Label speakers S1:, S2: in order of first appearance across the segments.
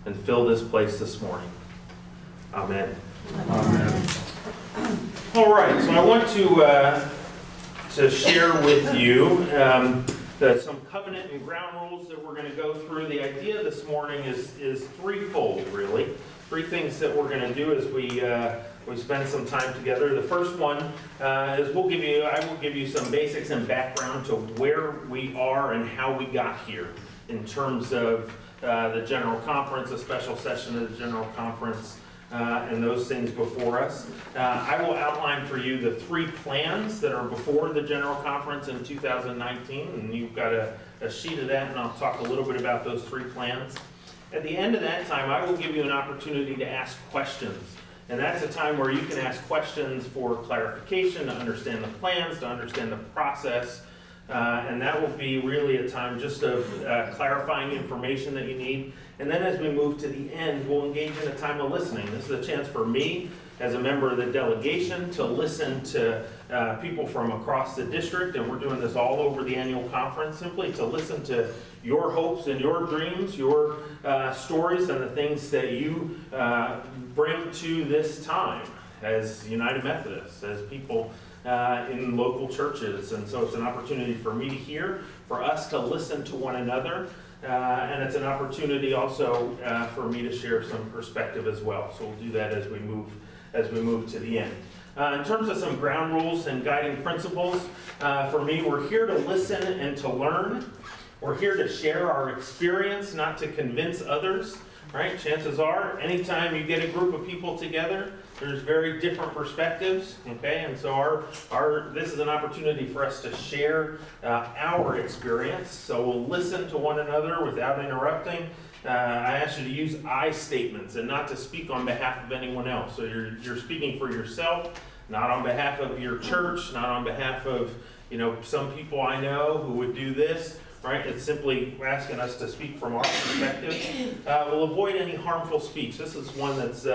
S1: and fill this place this morning. Amen.
S2: Amen.
S1: All right, so I want to share with you some covenant and ground rules that we're going to go through. The idea this morning is threefold, really. Three things that we're going to do as we spend some time together. The first one is I will give you some basics and background to where we are and how we got here in terms of the General Conference, a special session of the General Conference, and those things before us. I will outline for you the three plans that are before the General Conference in 2019, and you've got a sheet of that, and I'll talk a little bit about those three plans. At the end of that time, I will give you an opportunity to ask questions. And that's a time where you can ask questions for clarification, to understand the plans, to understand the process. And that will be really a time just of clarifying information that you need. And then as we move to the end, we'll engage in a time of listening. This is a chance for me, as a member of the delegation, to listen to people from across the district. And we're doing this all over the annual conference, simply to listen to your hopes and your dreams, your stories, and the things that you bring to this time as United Methodists, as people in local churches. And so it's an opportunity for me to hear, for us to listen to one another, and it's an opportunity also for me to share some perspective as well. So we'll do that as we move to the end. In terms of some ground rules and guiding principles, for me, we're here to listen and to learn. We're here to share our experience, not to convince others, right? Chances are, anytime you get a group of people together, there's very different perspectives, okay? And so this is an opportunity for us to share our experience. So we'll listen to one another without interrupting. I ask you to use I statements and not to speak on behalf of anyone else. So you're speaking for yourself, not on behalf of your church, not on behalf of some people I know who would do this. Right? It's simply asking us to speak from our perspective. We'll avoid any harmful speech. This is one that's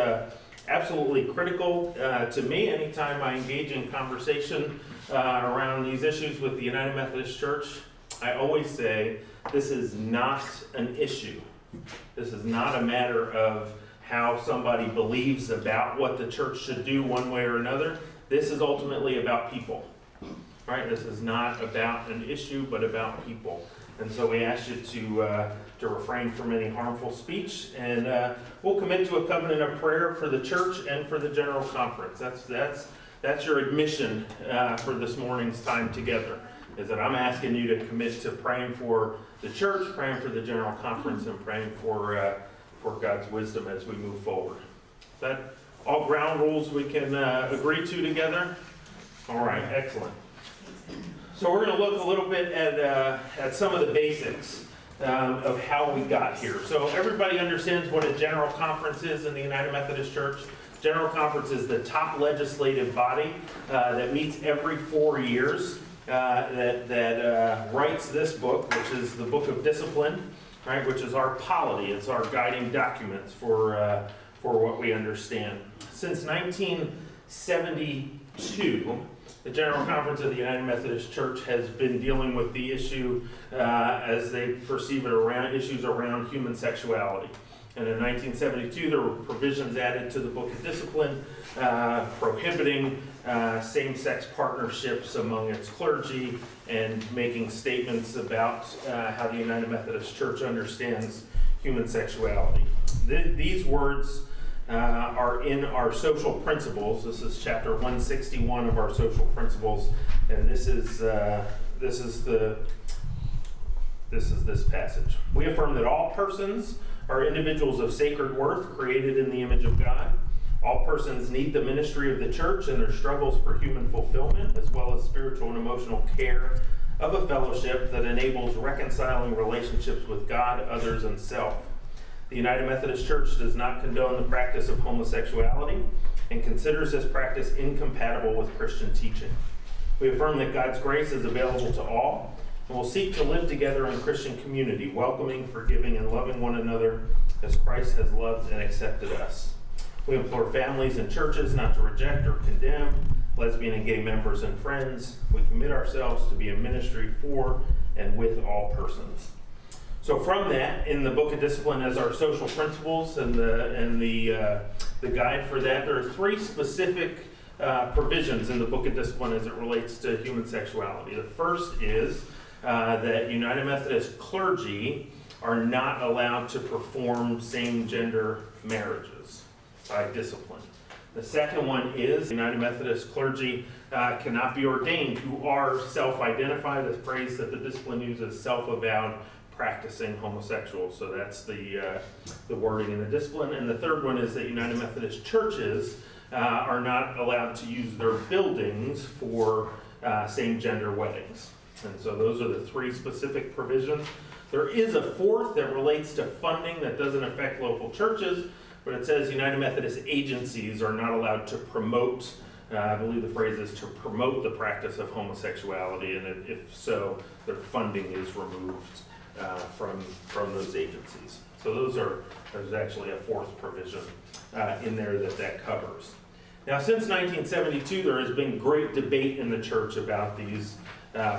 S1: absolutely critical to me. Anytime I engage in conversation around these issues with the United Methodist Church, I always say this is not an issue. This is not a matter of how somebody believes about what the church should do one way or another. This is ultimately about people. Right? This is not about an issue, but about people. And so we ask you to refrain from any harmful speech, and we'll commit to a covenant of prayer for the church and for the General Conference. That's your admission for this morning's time together, is that I'm asking you to commit to praying for the church, praying for the General Conference, and praying for God's wisdom as we move forward. Is that all ground rules we can agree to together? All right, excellent. So we're going to look a little bit at some of the basics of how we got here. So everybody understands what a General Conference is in the United Methodist Church. General Conference is the top legislative body that meets every 4 years, that writes this book, which is the Book of Discipline, right? Which is our polity. It's our guiding documents for what we understand. Since 1972. The General Conference of the United Methodist Church has been dealing with the issue as they perceive it around issues around human sexuality. And in 1972, there were provisions added to the Book of Discipline prohibiting same-sex partnerships among its clergy and making statements about how the United Methodist Church understands human sexuality. These words are in our social principles. This is chapter 161 of our social principles, and this is this passage. We affirm that all persons are individuals of sacred worth, created in the image of God. All persons need the ministry of the church in their struggles for human fulfillment, as well as spiritual and emotional care of a fellowship that enables reconciling relationships with God, others, and self. The United Methodist Church does not condone the practice of homosexuality and considers this practice incompatible with Christian teaching. We affirm that God's grace is available to all, and will seek to live together in Christian community, welcoming, forgiving, and loving one another as Christ has loved and accepted us. We implore families and churches not to reject or condemn lesbian and gay members and friends. We commit ourselves to be a ministry for and with all persons. So from that, in the Book of Discipline as our social principles and the guide for that, there are three specific provisions in the Book of Discipline as it relates to human sexuality. The first is that United Methodist clergy are not allowed to perform same-gender marriages by discipline. The second one is United Methodist clergy cannot be ordained who are self-identified, a phrase that the discipline uses, self-avowed practicing homosexuals. So that's the wording in the discipline. And the third one is that United Methodist churches are not allowed to use their buildings for same-gender weddings. And so those are the three specific provisions. There is a fourth that relates to funding that doesn't affect local churches, but it says United Methodist agencies are not allowed to promote, I believe the phrase is to promote the practice of homosexuality, and if so, their funding is removed from those agencies. So there's actually a fourth provision in there that covers. Now, since 1972, there has been great debate in the church about these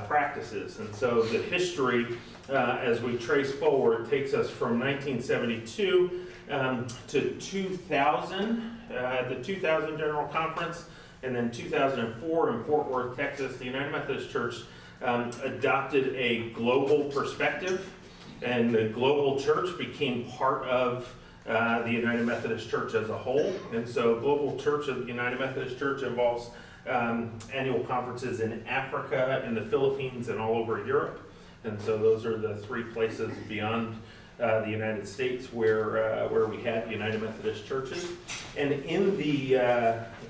S1: practices. And so the history, as we trace forward, takes us from 1972 to 2000, the 2000 General Conference, and then 2004 in Fort Worth, Texas. The United Methodist Church adopted a global perspective, and the global church became part of the United Methodist Church as a whole. And so global church of the United Methodist Church involves annual conferences in Africa, in the Philippines, and all over Europe. And so those are the three places beyond the United States where we have United Methodist churches. And in the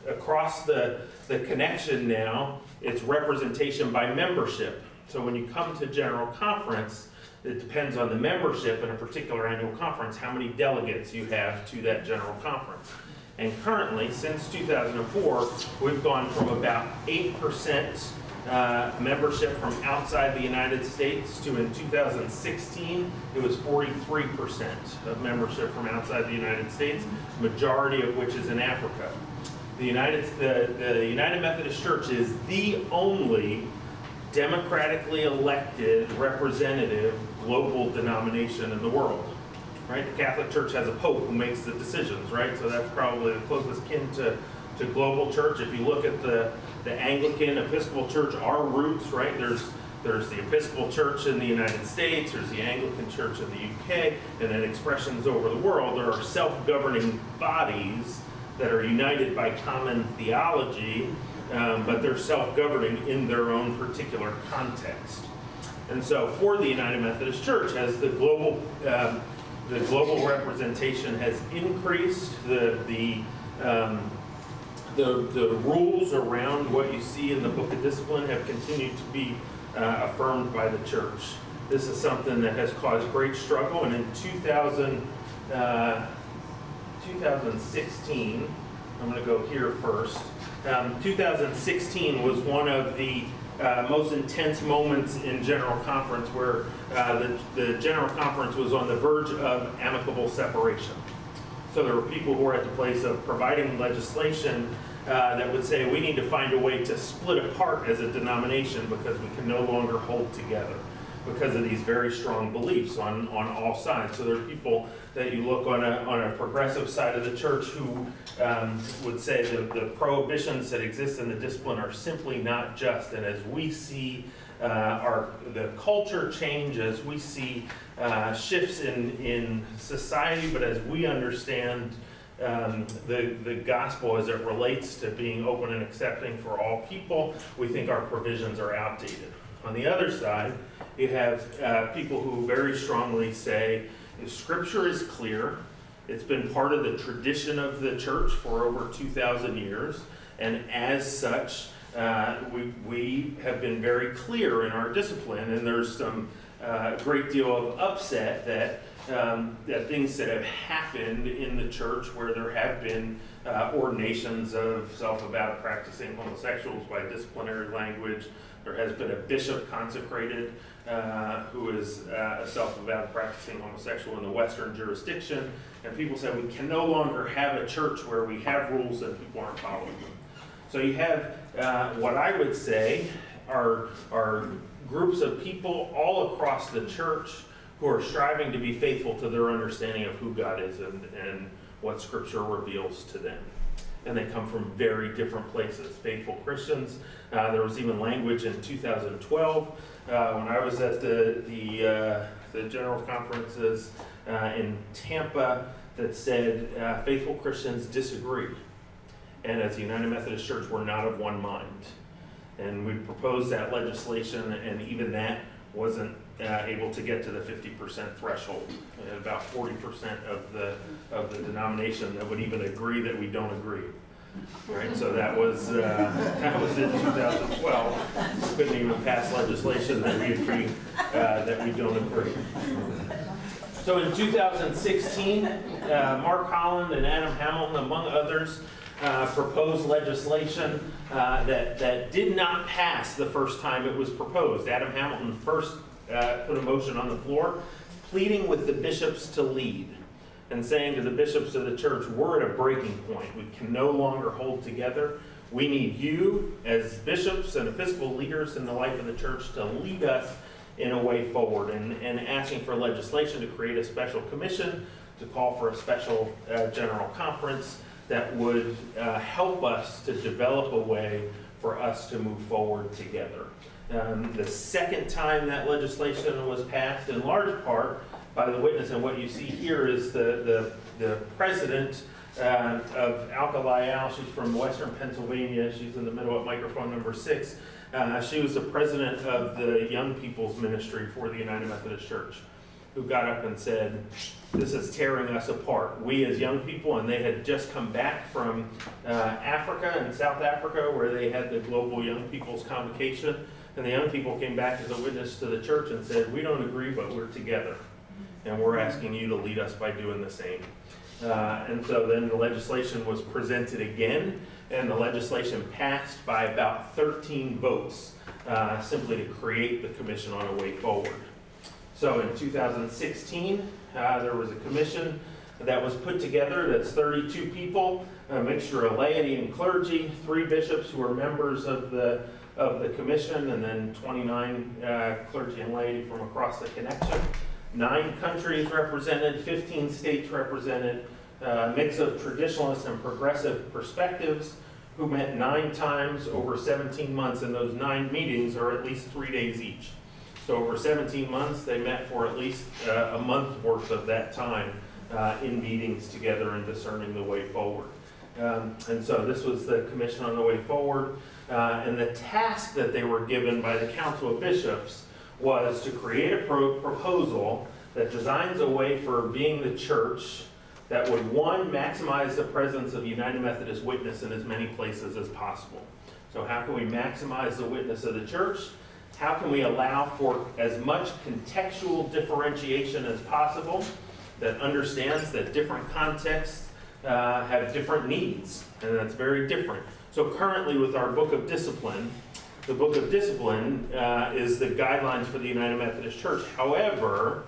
S1: across the connection now, it's representation by membership. So when you come to General Conference, it depends on the membership in a particular annual conference, how many delegates you have to that General Conference. And currently, since 2004, we've gone from about 8% membership from outside the United States to, in 2016, it was 43% of membership from outside the United States, majority of which is in Africa. The United Methodist Church is the only democratically elected representative global denomination in the world. Right? The Catholic Church has a pope who makes the decisions, right? So that's probably the closest kin to global church. If you look at the Anglican Episcopal Church, our roots, right? There's the Episcopal Church in the United States, there's the Anglican Church in the UK, and then expressions over the world. There are self-governing bodies that are united by common theology, but they're self-governing in their own particular context. And so for the United Methodist Church, as the global representation has increased, the rules around what you see in the Book of Discipline have continued to be affirmed by the church. This is something that has caused great struggle, and in 2016, I'm going to go here first. 2016 was one of the most intense moments in General Conference where the General Conference was on the verge of amicable separation. So there were people who were at the place of providing legislation that would say we need to find a way to split apart as a denomination because we can no longer hold together because of these very strong beliefs on all sides. So there are people that you look on a progressive side of the church who would say that the prohibitions that exist in the discipline are simply not just. And as we see the culture change, as we see shifts in society, but as we understand the gospel as it relates to being open and accepting for all people, we think our provisions are outdated. On the other side, you have people who very strongly say Scripture is clear. It's been part of the tradition of the church for over 2,000 years, and as such, we have been very clear in our discipline, and there's some great deal of upset that things that have happened in the church where there have been ordinations of self-avowed practicing homosexuals by disciplinary language. There has been a bishop consecrated who is a self-avowed practicing homosexual in the Western jurisdiction, and people say we can no longer have a church where we have rules and people aren't following them. So you have what I would say are groups of people all across the church who are striving to be faithful to their understanding of who God is and what Scripture reveals to them. And they come from very different places. Faithful Christians. There was even language in 2012 when I was at the general conferences in Tampa that said faithful Christians disagree. And as the United Methodist Church, we're not of one mind. And we proposed that legislation, and even that wasn't able to get to the 50% threshold. And about 40% of the denomination that would even agree that we don't agree. Right, so that was in 2012. We couldn't even pass legislation that we agree that we don't agree. So in 2016, Mark Holland and Adam Hamilton, among others, proposed legislation that did not pass the first time it was proposed. Adam Hamilton first put a motion on the floor, pleading with the bishops to lead and saying to the bishops of the church, we're at a breaking point. We can no longer hold together. We need you as bishops and episcopal leaders in the life of the church to lead us in a way forward, and asking for legislation to create a special commission, to call for a special general conference that would help us to develop a way for us to move forward together. The second time that legislation was passed, in large part by the witness, and what you see here is the president of Alka-Lyell. She's from Western Pennsylvania. She's in the middle at microphone number 6. She was the president of the Young People's Ministry for the United Methodist Church, who got up and said, this is tearing us apart. We as young people, and they had just come back from Africa and South Africa, where they had the Global Young People's Convocation, and the young people came back as a witness to the church and said, we don't agree, but we're together, and we're asking you to lead us by doing the same. And so then the legislation was presented again, and the legislation passed by about 13 votes, simply to create the Commission on a Way Forward. So in 2016, there was a commission that was put together that's 32 people, a mixture of laity and clergy, 3 bishops who are members of the commission, and then 29 clergy and laity from across the connection. 9 countries represented, 15 states represented, a mix of traditionalist and progressive perspectives, who met 9 times over 17 months, and those 9 meetings are at least 3 days each. So over 17 months, they met for at least a month worth of that time in meetings together and discerning the way forward. And so this was the Commission on the Way Forward, and the task that they were given by the Council of Bishops was to create a proposal that designs a way for being the church that would, 1, maximize the presence of United Methodist witness in as many places as possible. So how can we maximize the witness of the church? How can we allow for as much contextual differentiation as possible that understands that different contexts have different needs, and that's very different. So currently with our Book of Discipline, the Book of Discipline is the guidelines for the United Methodist Church. However,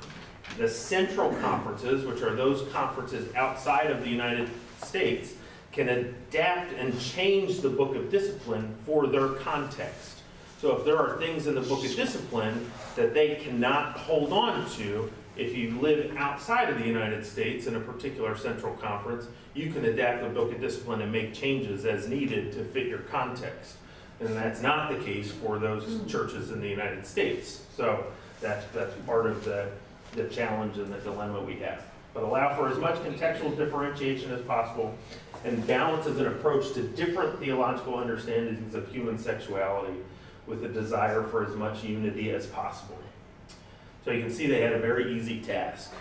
S1: the central conferences, which are those conferences outside of the United States, can adapt and change the Book of Discipline for their context. So if there are things in the Book of Discipline that they cannot hold on to, if you live outside of the United States in a particular central conference, you can adapt the Book of Discipline and make changes as needed to fit your context. And that's not the case for those churches in the United States. So that's part of the challenge and the dilemma we have. But allow for as much contextual differentiation as possible, and balances an approach to different theological understandings of human sexuality with a desire for as much unity as possible. So you can see they had a very easy task.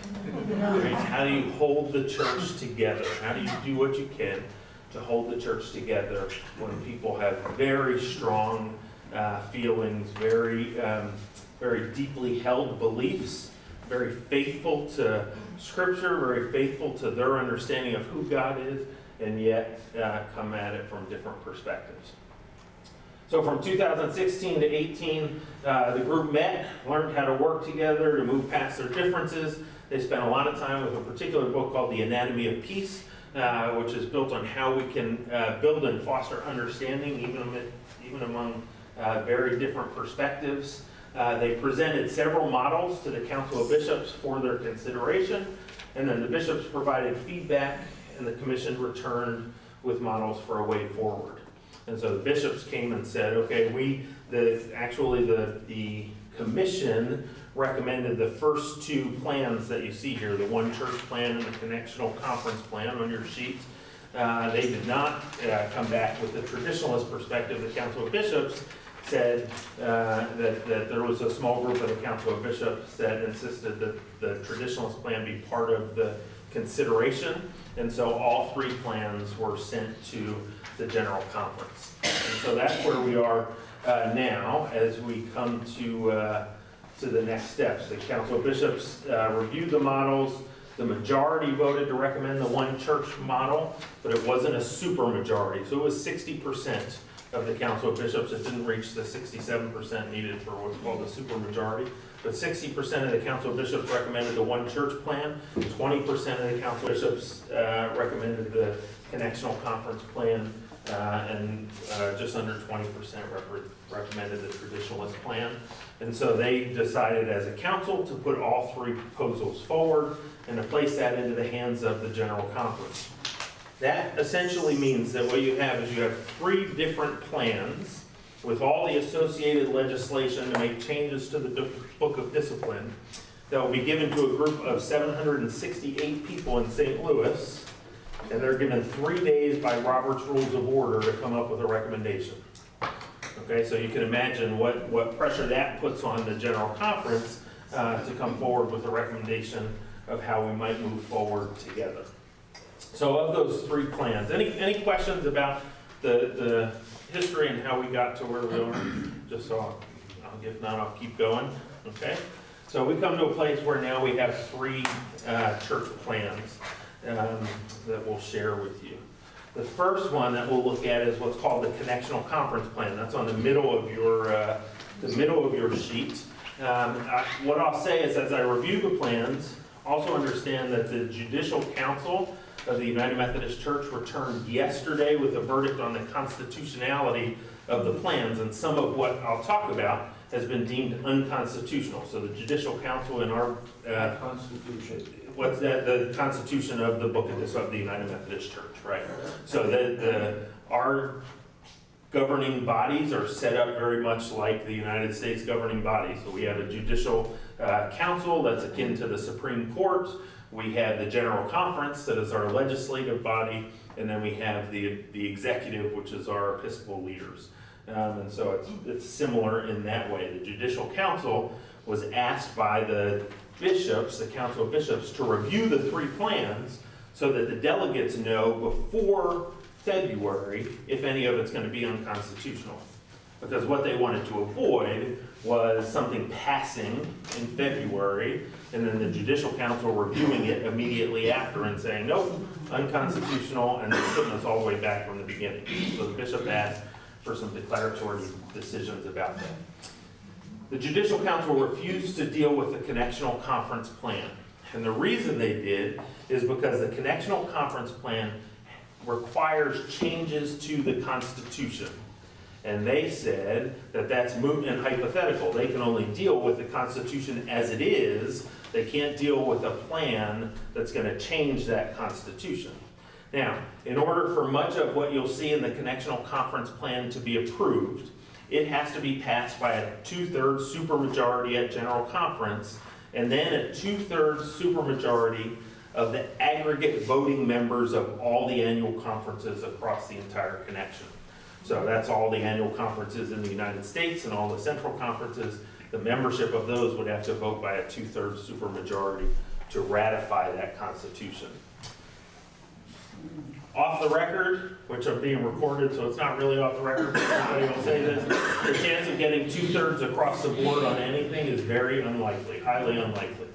S1: Right? How do you hold the church together? How do you do what you can to hold the church together when people have very strong feelings, very deeply held beliefs, very faithful to Scripture, very faithful to their understanding of who God is, and yet come at it from different perspectives. So from 2016 to 18, the group met, learned how to work together to move past their differences. They spent a lot of time with a particular book called The Anatomy of Peace, which is built on how we can build and foster understanding even among very different perspectives. They presented several models to the Council of Bishops for their consideration, and then the bishops provided feedback, and the commission returned with models for a way forward. And so the bishops came and said, okay, the commission recommended the first two plans that you see here, the one church plan and the connectional conference plan on your sheet. They did not come back with the traditionalist perspective. The Council of Bishops said that there was a small group of the Council of Bishops that insisted that the traditionalist plan be part of the consideration, and so all three plans were sent to the General Conference. And so that's where we are now as we come to the next steps. The Council of Bishops reviewed the models. The majority voted to recommend the one church model, but it wasn't a super majority. So it was 60% of the Council of Bishops. It didn't reach the 67% needed for what's called a super majority. But 60% of the Council of Bishops recommended the one church plan. 20% of the Council of Bishops recommended the connectional conference plan, and just under 20% recommended the traditionalist plan. And so they decided as a council to put all three proposals forward and to place that into the hands of the General Conference. That essentially means that what you have is you have three different plans with all the associated legislation to make changes to the Book of Discipline that will be given to a group of 768 people in St. Louis, and they're given 3 days by Robert's Rules of Order to come up with a recommendation. Okay, so you can imagine what pressure that puts on the General Conference to come forward with a recommendation of how we might move forward together. So of those three plans, any questions about the history and how we got to where we are? Just so, if not, I'll keep going. Okay, so we come to a place where now we have three church plans that we'll share with you. The first one that we'll look at is what's called the Connectional Conference Plan. That's on the middle of your sheet. What I'll say is, as I review the plans, also understand that the Judicial Council of the United Methodist Church returned yesterday with a verdict on the constitutionality of the plans, and some of what I'll talk about has been deemed unconstitutional. So the Judicial Council in our Constitution. What's that? The Constitution of the Book of the United Methodist Church, right? So our governing bodies are set up very much like the United States governing bodies. So we have a Judicial Council that's akin to the Supreme Court. We have the General Conference that is our legislative body, and then we have the executive, which is our Episcopal leaders. And so it's similar in that way. The Judicial Council was asked by the bishops, the Council of Bishops, to review the three plans so that the delegates know before February if any of it's going to be unconstitutional. Because what they wanted to avoid was something passing in February and then the Judicial Council reviewing it immediately after and saying, nope, unconstitutional, and then putting us all the way back from the beginning. So the bishop asked for some declaratory decisions about that. The Judicial Council refused to deal with the Connectional Conference Plan. And the reason they did is because the Connectional Conference Plan requires changes to the Constitution. And they said that that's moot and hypothetical. They can only deal with the Constitution as it is. They can't deal with a plan that's going to change that Constitution. Now, in order for much of what you'll see in the Connectional Conference Plan to be approved, it has to be passed by a 2/3 supermajority at General Conference, and then a 2/3 supermajority of the aggregate voting members of all the annual conferences across the entire connection. So that's all the annual conferences in the United States and all the central conferences. The membership of those would have to vote by a 2/3 supermajority to ratify that Constitution. Off the record, which are being recorded, so it's not really off the record, but everybody will say this, the chance of getting 2/3 across the board on anything is very unlikely, highly unlikely.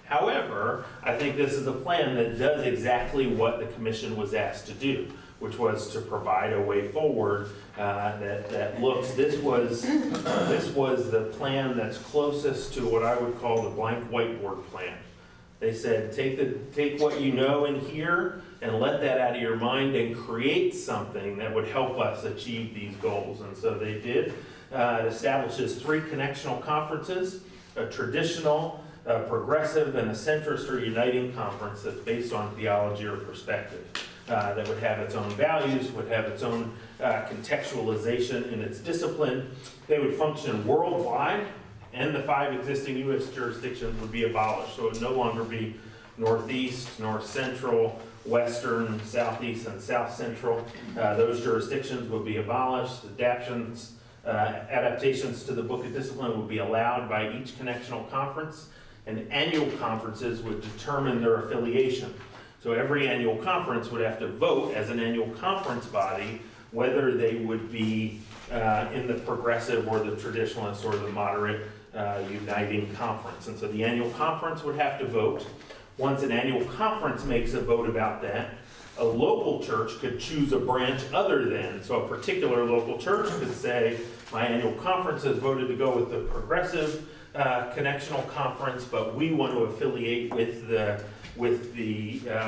S1: However, I think this is a plan that does exactly what the commission was asked to do, which was to provide a way forward that looks, this was the plan that's closest to what I would call the blank whiteboard plan. They said, take what you know in here and let that out of your mind and create something that would help us achieve these goals. And so they did. It establishes 3 connectional conferences: a traditional, a progressive, and a centrist or uniting conference that's based on theology or perspective. That would have its own values, would have its own contextualization in its discipline. They would function worldwide, and the 5 existing U.S. jurisdictions would be abolished. So it would no longer be Northeast, North Central, Western, Southeast, and South Central. Those jurisdictions would be abolished. Adaptations to the Book of Discipline would be allowed by each connectional conference, and annual conferences would determine their affiliation. So every annual conference would have to vote as an annual conference body whether they would be in the progressive or the traditionalist or the moderate uniting conference. And so the annual conference would have to vote. Once an annual conference makes a vote about that, a local church could choose a branch other than. So a particular local church could say, my annual conference has voted to go with the progressive connectional conference, but we want to affiliate with the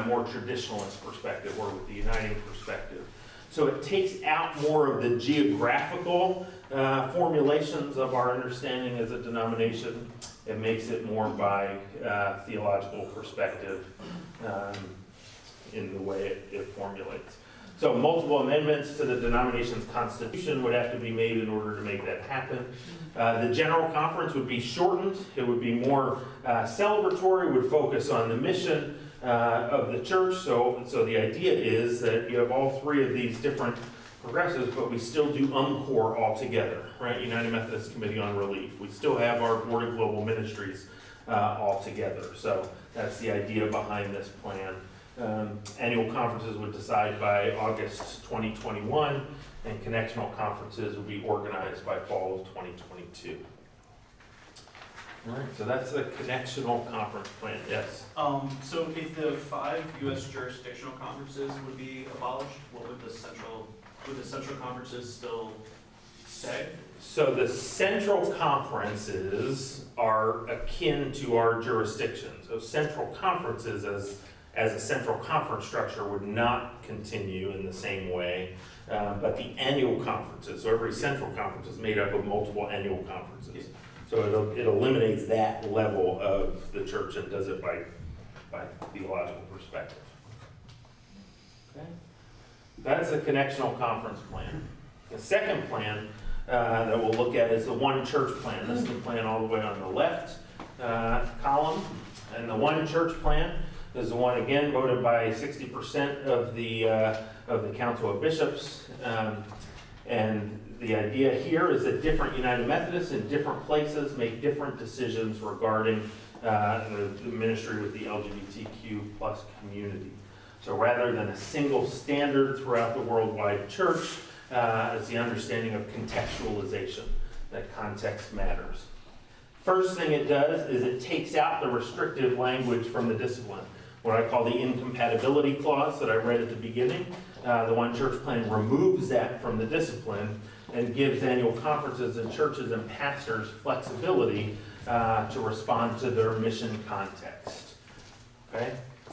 S1: more traditionalist perspective or with the uniting perspective. So it takes out more of the geographical formulations of our understanding as a denomination. It makes it more by theological perspective in the way it formulates. So multiple amendments to the denomination's constitution would have to be made in order to make that happen. The general conference would be shortened. It would be more celebratory, would focus on the mission of the church. So the idea is that you have all 3 of these different progressives, but we still do UMCOR all together, right? United Methodist Committee on Relief. We still have our Board of Global Ministries all together. So that's the idea behind this plan. Annual conferences would decide by August 2021, and connectional conferences would be organized by fall of 2022. All right, so that's the connectional conference plan. Yes?
S2: So if the 5 U.S. jurisdictional conferences would be abolished, what would the central conferences still say?
S1: So the central conferences are akin to our jurisdiction. So central conferences as a central conference structure would not continue in the same way, but the annual conferences, so every central conference is made up of multiple annual conferences. So it eliminates that level of the church and does it by theological perspective. Okay? That's a connectional conference plan. The second plan that we'll look at is the one church plan. This is the plan all the way on the left column. And the one church plan is the one, again, voted by 60% of the Council of Bishops. And the idea here is that different United Methodists in different places make different decisions regarding the ministry with the LGBTQ plus community. So rather than a single standard throughout the worldwide church, it's the understanding of contextualization, that context matters. First thing it does is it takes out the restrictive language from the discipline, what I call the incompatibility clause that I read at the beginning. The one church plan removes that from the discipline and gives annual conferences and churches and pastors flexibility to respond to their mission context. Okay?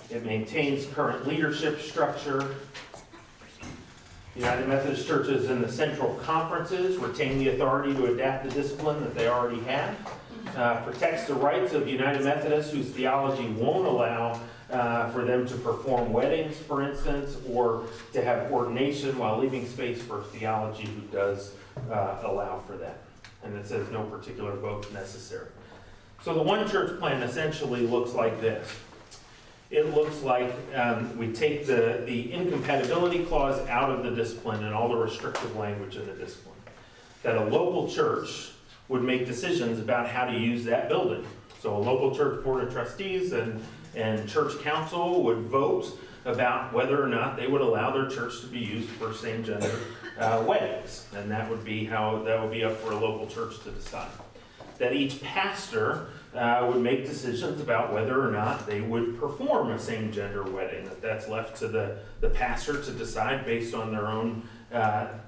S1: It maintains current leadership structure. United Methodist churches in the central conferences retain the authority to adapt the discipline that they already have. Protects the rights of United Methodists whose theology won't allow for them to perform weddings, for instance, or to have ordination while leaving space for theology who does allow for that. And it says no particular vote necessary. So the one church plan essentially looks like this. It looks like we take the incompatibility clause out of the discipline and all the restrictive language in the discipline. That a local church would make decisions about how to use that building. So a local church board of trustees and church council would vote about whether or not they would allow their church to be used for same-gender weddings. And that would be up for a local church to decide. That each pastor would make decisions about whether or not they would perform a same-gender wedding. That's left to the pastor to decide based on their own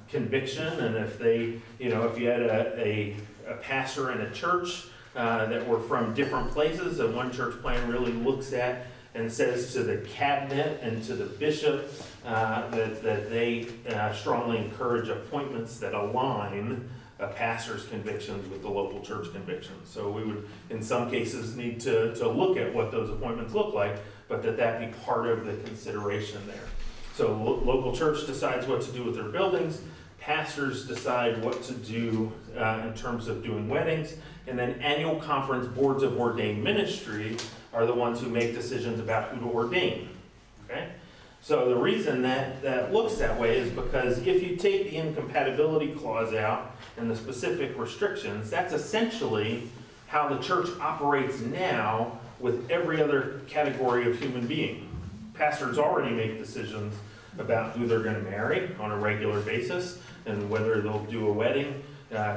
S1: conviction. And if if you had a pastor in a church that were from different places, that one church plan really looks at and says to the cabinet and to the bishop that they strongly encourage appointments that align a pastor's convictions with the local church convictions. So we would, in some cases, need to look at what those appointments look like, but that be part of the consideration there. So local church decides what to do with their buildings, pastors decide what to do in terms of doing weddings, and then annual conference boards of ordained ministry are the ones who make decisions about who to ordain. Okay? So the reason that looks that way is because if you take the incompatibility clause out and the specific restrictions, that's essentially how the church operates now with every other category of human being. Pastors already make decisions about who they're going to marry on a regular basis and whether they'll do a wedding.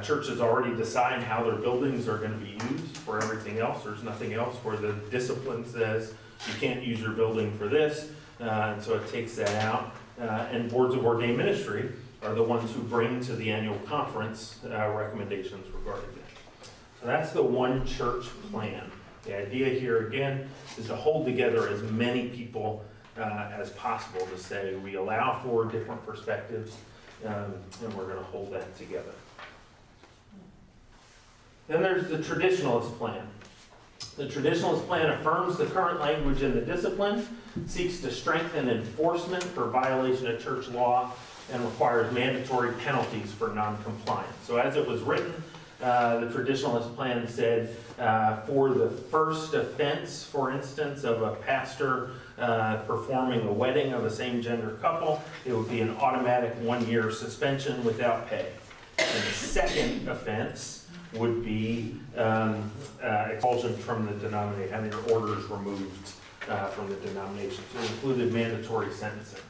S1: Churches already decide how their buildings are going to be used for everything else. There's nothing else where the discipline says you can't use your building for this, and so it takes that out. And boards of ordained ministry are the ones who bring to the annual conference recommendations regarding that. So that's the one church plan. The idea here again is to hold together as many people as possible to say we allow for different perspectives, and we're going to hold that together. Then there's the traditionalist plan. The traditionalist plan affirms the current language in the discipline, seeks to strengthen enforcement for violation of church law, and requires mandatory penalties for non-compliance. So as it was written, the traditionalist plan said for the first offense, for instance, of a pastor performing a wedding of a same-gender couple, it would be an automatic 1-year suspension without pay. And the second offense would be expulsion from the denomination, having your orders removed from the denomination. So it included mandatory sentencing.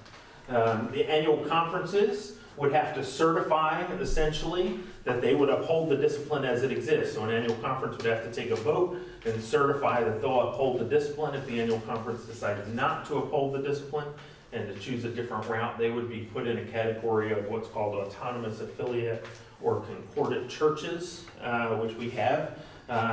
S1: The annual conferences would have to certify, essentially, that they would uphold the discipline as it exists. So an annual conference would have to take a vote and certify that they'll uphold the discipline. If the annual conference decides not to uphold the discipline and to choose a different route, they would be put in a category of what's called autonomous affiliate or concordant churches, which we have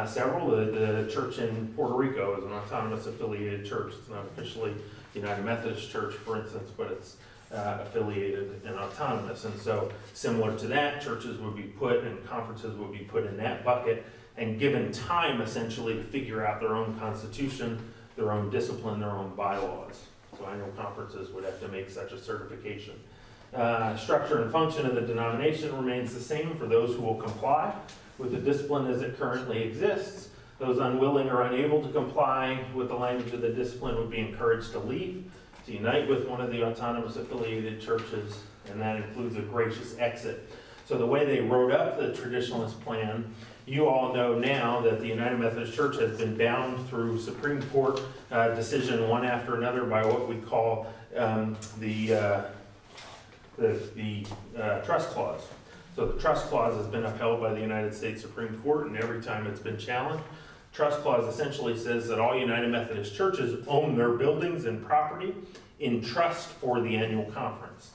S1: several. The church in Puerto Rico is an autonomous affiliated church. It's not officially United Methodist Church, for instance, but it's affiliated and autonomous. And so similar to that, churches would be put and conferences would be put in that bucket and given time essentially to figure out their own constitution, their own discipline, their own bylaws. So annual conferences would have to make such a certification. Structure and function of the denomination remains the same for those who will comply with the discipline as it currently exists. Those unwilling or unable to comply with the language of the discipline would be encouraged to leave, to unite with one of the autonomous affiliated churches, and that includes a gracious exit. So the way they wrote up the traditionalist plan, you all know now that the United Methodist Church has been bound through Supreme Court decision one after another by what we call the trust clause. So the trust clause has been upheld by the United States Supreme Court, and every time it's been challenged, trust clause essentially says that all United Methodist churches own their buildings and property in trust for the annual conference.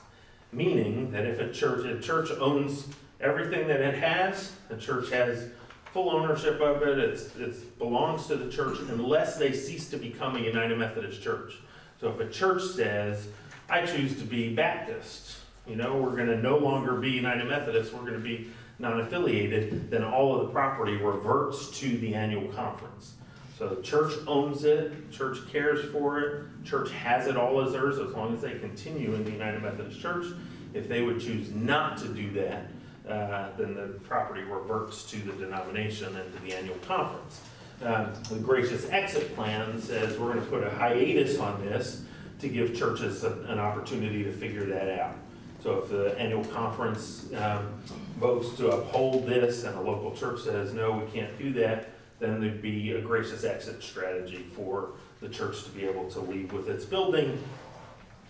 S1: Meaning that if a church owns everything that it has, the church has full ownership of it, it belongs to the church unless they cease to become a United Methodist church. So if a church says, I choose to be Baptist, we're going to no longer be United Methodist, we're going to be non-affiliated, then all of the property reverts to the annual conference. So the church owns it, the church cares for it, the church has it all as theirs as long as they continue in the United Methodist Church. If they would choose not to do that, then the property reverts to the denomination and to the annual conference. The gracious exit plan says we're going to put a hiatus on this to give churches an opportunity to figure that out. So if the annual conference votes to uphold this and a local church says, no, we can't do that, then there'd be a gracious exit strategy for the church to be able to leave with its building,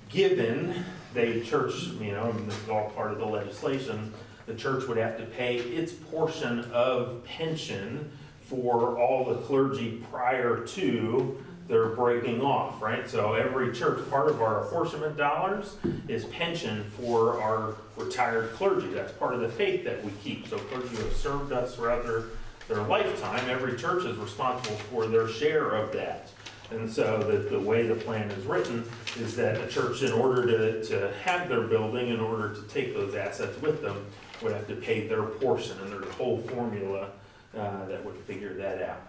S1: given the church, and this is all part of the legislation, the church would have to pay its portion of pension for all the clergy prior to their breaking off, right? So every church, part of our apportionment dollars is pension for our retired clergy. That's part of the faith that we keep. So clergy who have served us throughout their lifetime, every church is responsible for their share of that. And so the way the plan is written is that a church, in order to have their building, in order to take those assets with them, would have to pay their portion, and there's a whole formula that would figure that out.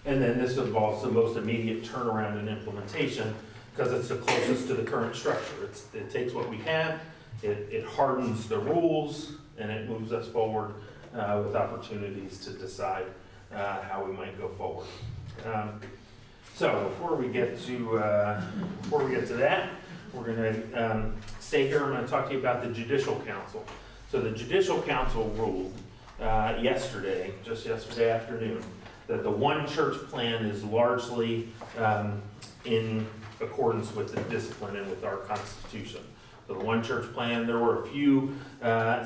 S1: And then this involves the most immediate turnaround and implementation because it's the closest to the current structure. It takes what we have, it hardens the rules, and it moves us forward with opportunities to decide how we might go forward. So before we get to that, we're going to stay here. I'm going to talk to you about the Judicial Council. So the Judicial Council ruled just yesterday afternoon, that the one church plan is largely in accordance with the discipline and with our Constitution. So the one church plan, there were a few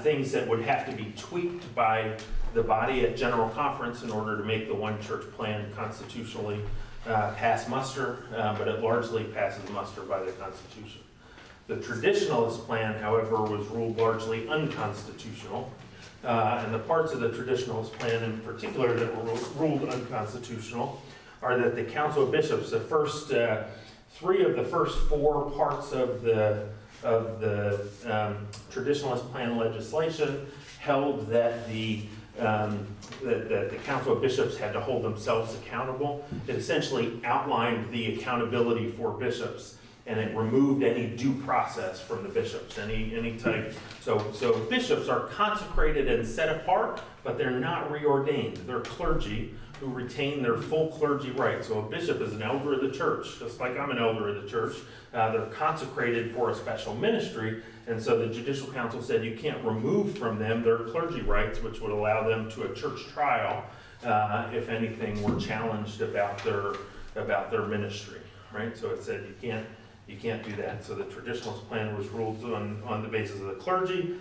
S1: things that would have to be tweaked by the body at General Conference in order to make the one church plan constitutionally pass muster, but it largely passes muster by the Constitution. The Traditionalist plan, however, was ruled largely unconstitutional. And the parts of the Traditionalist plan in particular that were ruled unconstitutional are that the Council of Bishops, the first three of the first four parts of the Traditionalist plan legislation held that the Council of Bishops had to hold themselves accountable. It essentially outlined the accountability for bishops, and it removed any due process from the bishops, any type. So bishops are consecrated and set apart, but they're not reordained. They're clergy who retain their full clergy rights. So a bishop is an elder of the church, just like I'm an elder of the church. They're consecrated for a special ministry, and so the Judicial Council said you can't remove from them their clergy rights, which would allow them to a church trial if anything were challenged about their ministry, right? So it said you can't do that. So the Traditionalist plan was ruled on the basis of the clergy,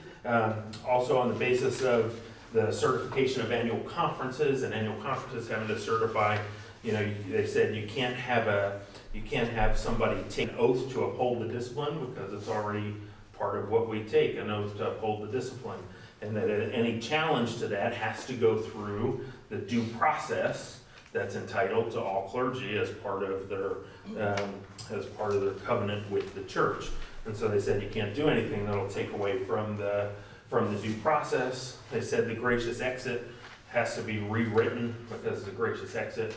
S1: also on the basis of the certification of annual conferences, and annual conferences having to certify. They said you can't have somebody take an oath to uphold the discipline because it's already part of what we take, an oath to uphold the discipline, and that any challenge to that has to go through the due process that's entitled to all clergy as part of their covenant with the church. And so they said you can't do anything that'll take away from the due process. They said the gracious exit has to be rewritten because the gracious exit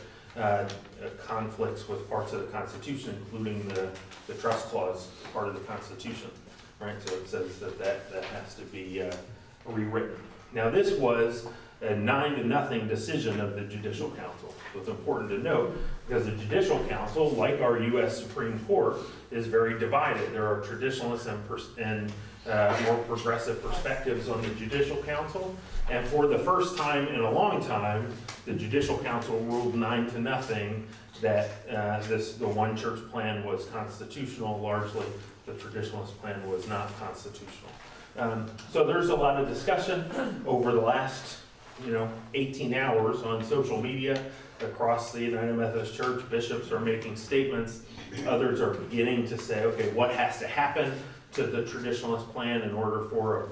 S1: conflicts with parts of the Constitution, including the trust clause part of the Constitution, right? So it says that has to be rewritten. Now this was a 9-0 decision of the Judicial Council. So it's important to note because the Judicial Council, like our U.S. Supreme Court, is very divided. There are traditionalists and more progressive perspectives on the Judicial Council. And for the first time in a long time, the Judicial Council ruled 9-0 that the one church plan was constitutional. Largely, the Traditionalist plan was not constitutional. So there's a lot of discussion over the last 18 hours on social media across the United Methodist Church. Bishops are making statements. Others are beginning to say, okay, what has to happen to the Traditionalist plan in order for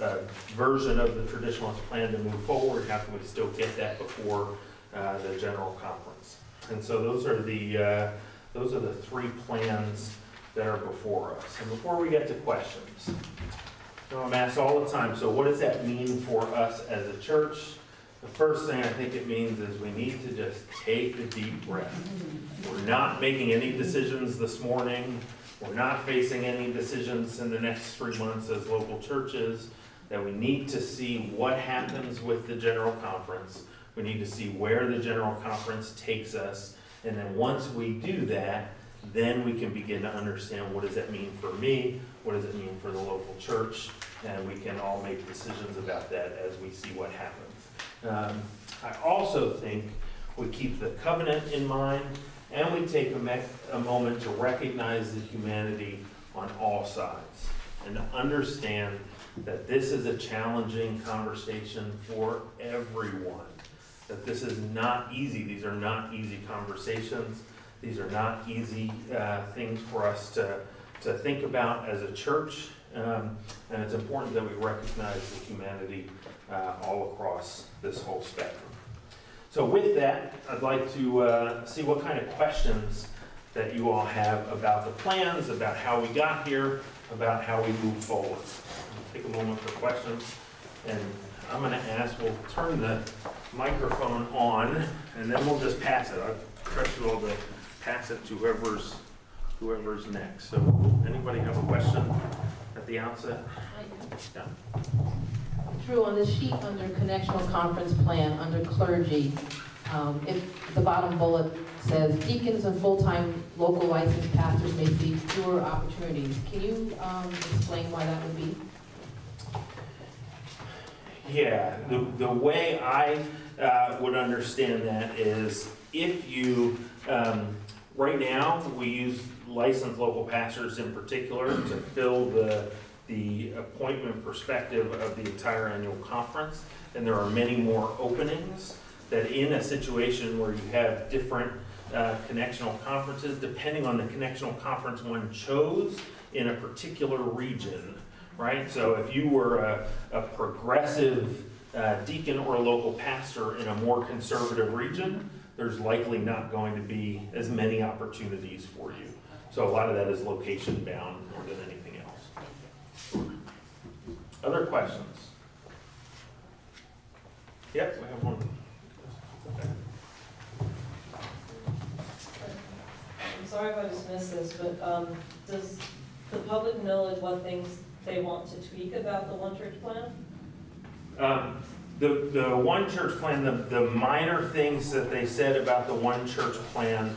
S1: a version of the Traditionalist plan to move forward? How can we still get that before the General Conference? And so those are the three plans that are before us. And before we get to questions, I'm asked all the time, so what does that mean for us as a church? The first thing I think it means is we need to just take a deep breath. We're not making any decisions this morning. We're not facing any decisions in the next 3 months as local churches. That we need to see what happens with the General Conference. We need to see where the General Conference takes us. And then once we do that, then we can begin to understand what does that mean for me, what does it mean for the local church, and we can all make decisions about that as we see what happens. I also think we keep the covenant in mind, and we take a moment to recognize the humanity on all sides, and to understand that this is a challenging conversation for everyone, that this is not easy. These are not easy conversations. These are not easy things for us to think about as a church, and it's important that we recognize the humanity all across this whole spectrum. So with that, I'd like to see what kind of questions that you all have about the plans, about how we got here, about how we move forward. Take a moment for questions, and I'm going to ask, we'll turn the microphone on, and then we'll just pass it. I trust you all to pass it to whoever's next. So anybody have a question at the outset? Yeah.
S3: Drew, on the sheet under connectional conference plan, under clergy, if the bottom bullet says deacons and full-time local licensed pastors may see fewer opportunities. Can you explain why that would be?
S1: Yeah, the way I would understand that is if you, right now, we use licensed local pastors in particular to fill the appointment perspective of the entire annual conference, and there are many more openings that in a situation where you have different connectional conferences, depending on the connectional conference one chose in a particular region, right? So if you were a progressive deacon or a local pastor in a more conservative region, there's likely not going to be as many opportunities for you. So a lot of that is location bound more than anything else. Other questions? Yep, we have one.
S4: I'm sorry if I just missed this, but does the public know what things they want to tweak about the One Church plan?
S1: The One Church plan, the minor things that they said about the One Church plan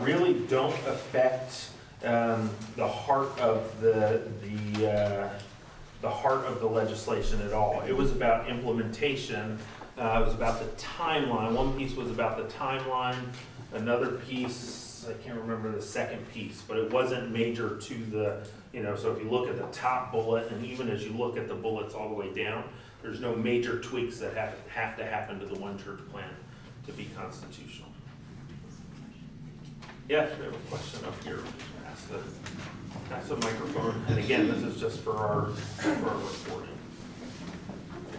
S1: really don't affect the heart of the heart of the legislation at all. It was about implementation. It was about the timeline. One piece was about the timeline. Another piece, I can't remember the second piece, but it wasn't major to the, so if you look at the top bullet, and even as you look at the bullets all the way down, there's no major tweaks that have to happen to the One Church plan to be constitutional. Yes, we have a question up here. Pass the microphone. And again, this is just for our recording.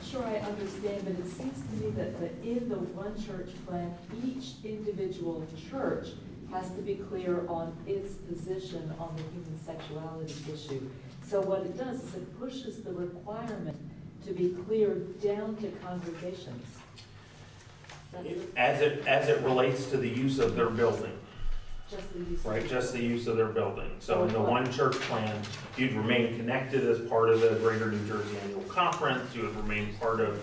S5: Sure, I understand, but it seems to me that in the One Church plan, each individual church has to be clear on its position on the human sexuality issue. So what it does is it pushes the requirement to be clear down to congregations.
S1: As it relates to the use of their building.
S5: Just the use.
S1: Right, just the use of their building. So in the One Church plan, you'd remain connected as part of the Greater New Jersey Annual Conference. You would remain part of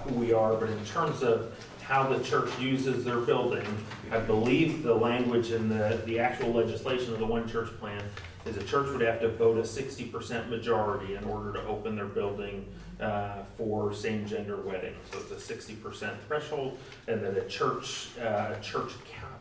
S1: who we are. But in terms of how the church uses their building, I believe the language in the actual legislation of the One Church plan is a church would have to vote a 60% majority in order to open their building for same-gender weddings. So it's a 60% threshold, and that a church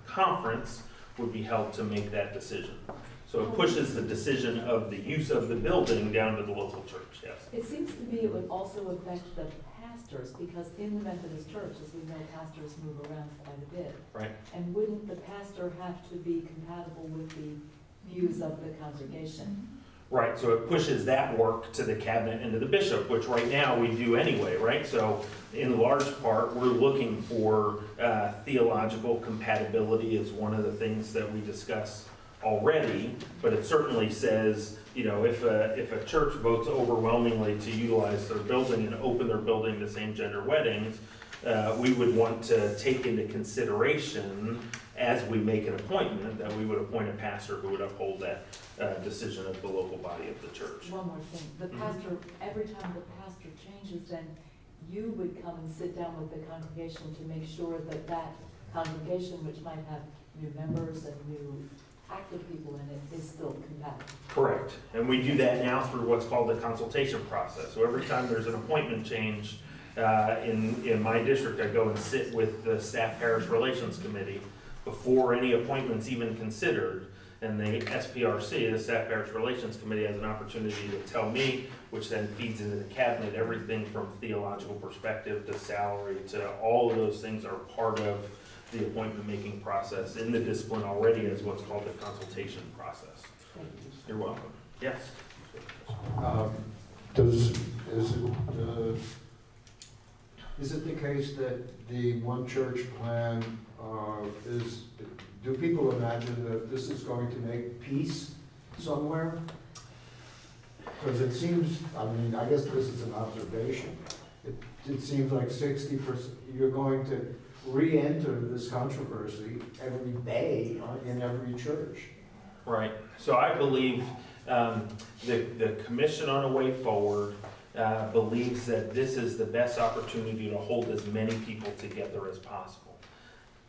S1: conference would be held to make that decision. So it pushes the decision of the use of the building down to the local church, yes.
S5: It seems to me it would also affect the pastors, because in the Methodist Church, as we know, pastors move around quite a bit.
S1: Right.
S5: And wouldn't the pastor have to be compatible with the views of the congregation?
S1: Right, so it pushes that work to the cabinet and to the bishop, which right now we do anyway, right? So in large part, we're looking for theological compatibility as one of the things that we discuss already, but it certainly says, if a church votes overwhelmingly to utilize their building and open their building to same-gender weddings, we would want to take into consideration as we make an appointment that we would appoint a pastor who would uphold that decision of the local body of the church.
S5: One more thing, the pastor, every time the pastor changes, then you would come and sit down with the congregation to make sure that that congregation, which might have new members and new active people in it, is still compatible.
S1: Correct, and we do that now through what's called the consultation process. So every time there's an appointment change in my district, I go and sit with the Staff Parish Relations Committee before any appointment's even considered. And the SPRC, the Staff Parish Relations Committee, has an opportunity to tell me, which then feeds into the cabinet, everything from theological perspective to salary to all of those things are part of the appointment-making process in the discipline already as what's called the consultation process. You're welcome. Yes?
S6: Is it the case that the One Church plan is do people imagine that this is going to make peace somewhere? Because it seems, I mean, I guess this is an observation. It seems like 60%, you're going to re-enter this controversy every day in every church.
S1: Right. So I believe the Commission on a Way Forward believes that this is the best opportunity to hold as many people together as possible.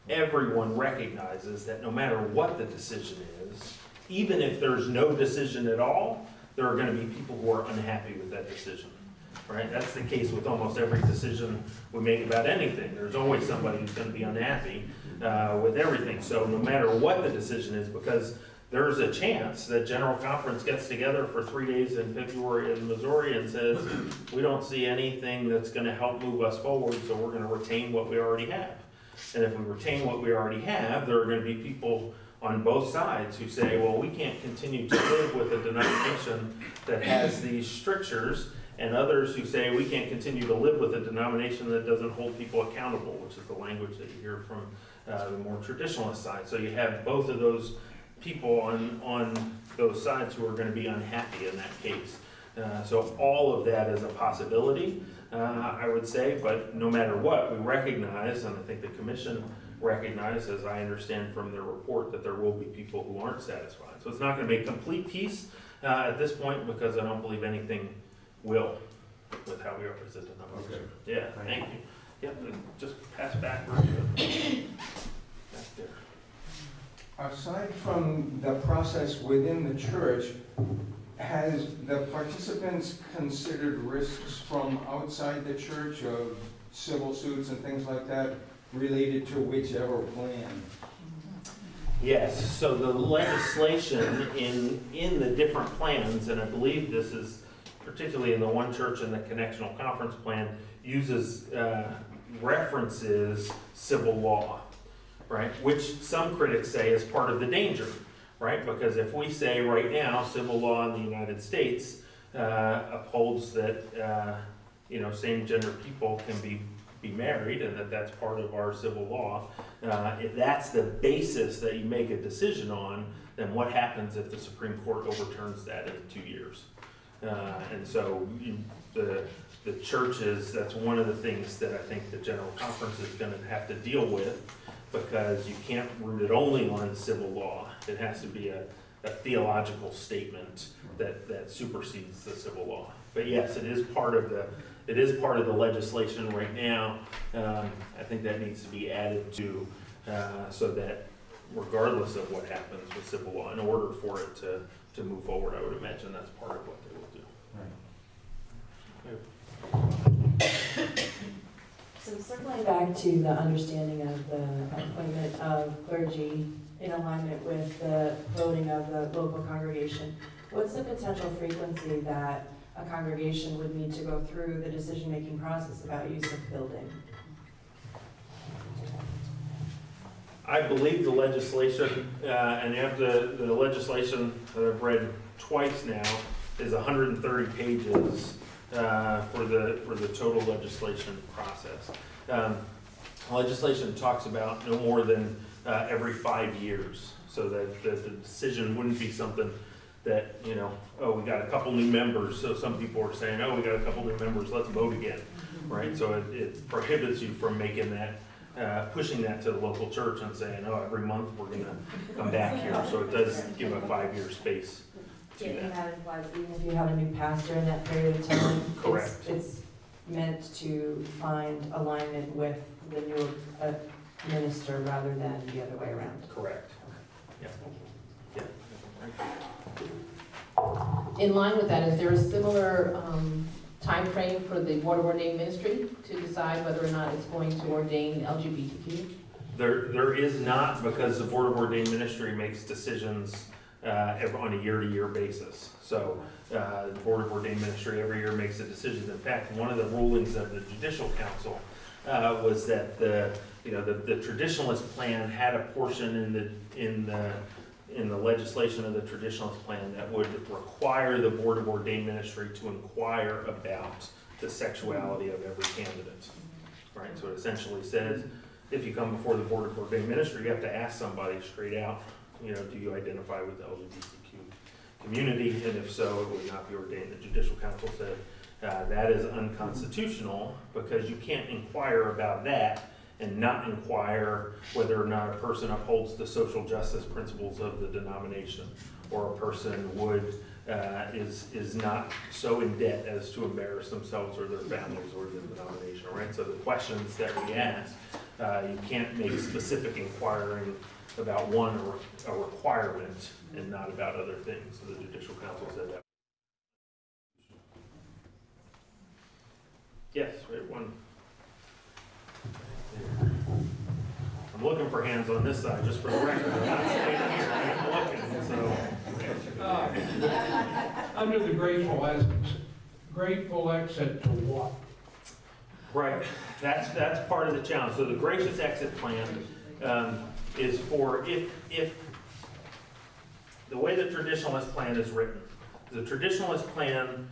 S1: Everyone recognizes that no matter what the decision is, even if there's no decision at all, there are going to be people who are unhappy with that decision. Right? That's the case with almost every decision we make about anything. There's always somebody who's going to be unhappy with everything. So no matter what the decision is, because there's a chance that General Conference gets together for 3 days in February in Missouri and says, we don't see anything that's going to help move us forward, so we're going to retain what we already have. And if we retain what we already have, there are going to be people on both sides who say, well, we can't continue to live with a denomination that has these strictures, and others who say we can't continue to live with a denomination that doesn't hold people accountable, which is the language that you hear from the more traditionalist side. So you have both of those people on those sides who are going to be unhappy in that case. So all of that is a possibility, I would say, but no matter what, we recognize, and I think the Commission recognizes, as I understand from their report, that there will be people who aren't satisfied. So it's not going to make complete peace at this point, because I don't believe anything will with how we are as a denomination.
S6: Okay.
S1: Yeah, thank you. Yep, just pass backwards. Back there.
S7: Aside from the process within the church, has the participants considered risks from outside the church of civil suits and things like that related to whichever plan?
S1: Yes, so the legislation in the different plans, and I believe this is particularly in the one church and the connectional conference plan, uses references civil law, right? Which some critics say is part of the danger, right? Because if we say right now civil law in the United States upholds that same-gender people can be married, and that's part of our civil law, if that's the basis that you make a decision on, then what happens if the Supreme Court overturns that in 2 years? And so the churches, that's one of the things that I think the General Conference is going to have to deal with, because you can't root it only on civil law. It has to be a theological statement that supersedes the civil law. But yes, it is part of the legislation right now. I think that needs to be added to so that regardless of what happens with civil law, in order for it to move forward, I would imagine that's part of what they will do.
S8: So circling back to the understanding of the appointment of clergy in alignment with the voting of the local congregation, what's the potential frequency that a congregation would need to go through the decision-making process about use of building?
S1: I believe the legislation, and you have the legislation that I've read twice now, is 130 pages for the total legislation process. Legislation talks about no more than every 5 years, so that the decision wouldn't be something that, oh, we got a couple new members, so some people are saying, oh, we got a couple new members, let's vote again, right? So it prohibits you from making that, pushing that to the local church and saying, oh, every month we're going to come back here. So it does give a 5-year space to
S8: And
S1: that.
S8: that implies even if you have a new pastor in that period of time,
S1: Correct.
S8: it's meant to find alignment with the new minister rather than the other way around.
S1: Correct. Yeah. Yeah.
S3: In line with that, is there a similar time frame for the Board of Ordained Ministry to decide whether or not it's going to ordain LGBTQ?
S1: There is not, because the Board of Ordained Ministry makes decisions on a year-to-year basis. So the Board of Ordained Ministry every year makes a decision. In fact, one of the rulings of the Judicial Council was that the traditionalist plan had a portion in the legislation of the traditionalist plan that would require the Board of Ordained Ministry to inquire about the sexuality of every candidate. Right? So it essentially says, if you come before the Board of Ordained Ministry, you have to ask somebody straight out, you know, do you identify with the LGBTQ community? And if so, it would not be ordained. The Judicial Council said that is unconstitutional because you can't inquire about that and not inquire whether or not a person upholds the social justice principles of the denomination, or a person would is not so in debt as to embarrass themselves or their families or the denomination, right? So the questions that we ask, you can't make specific inquiring about one or a requirement and not about other things. So the Judicial Council said that. Yes, we have one. I'm looking for hands on this side, just for the record. I'm not standing here, I'm looking, so.
S9: Under the grateful exit to what?
S1: Right, that's part of the challenge. So the gracious exit plan is for if the way the traditionalist plan is written. The traditionalist plan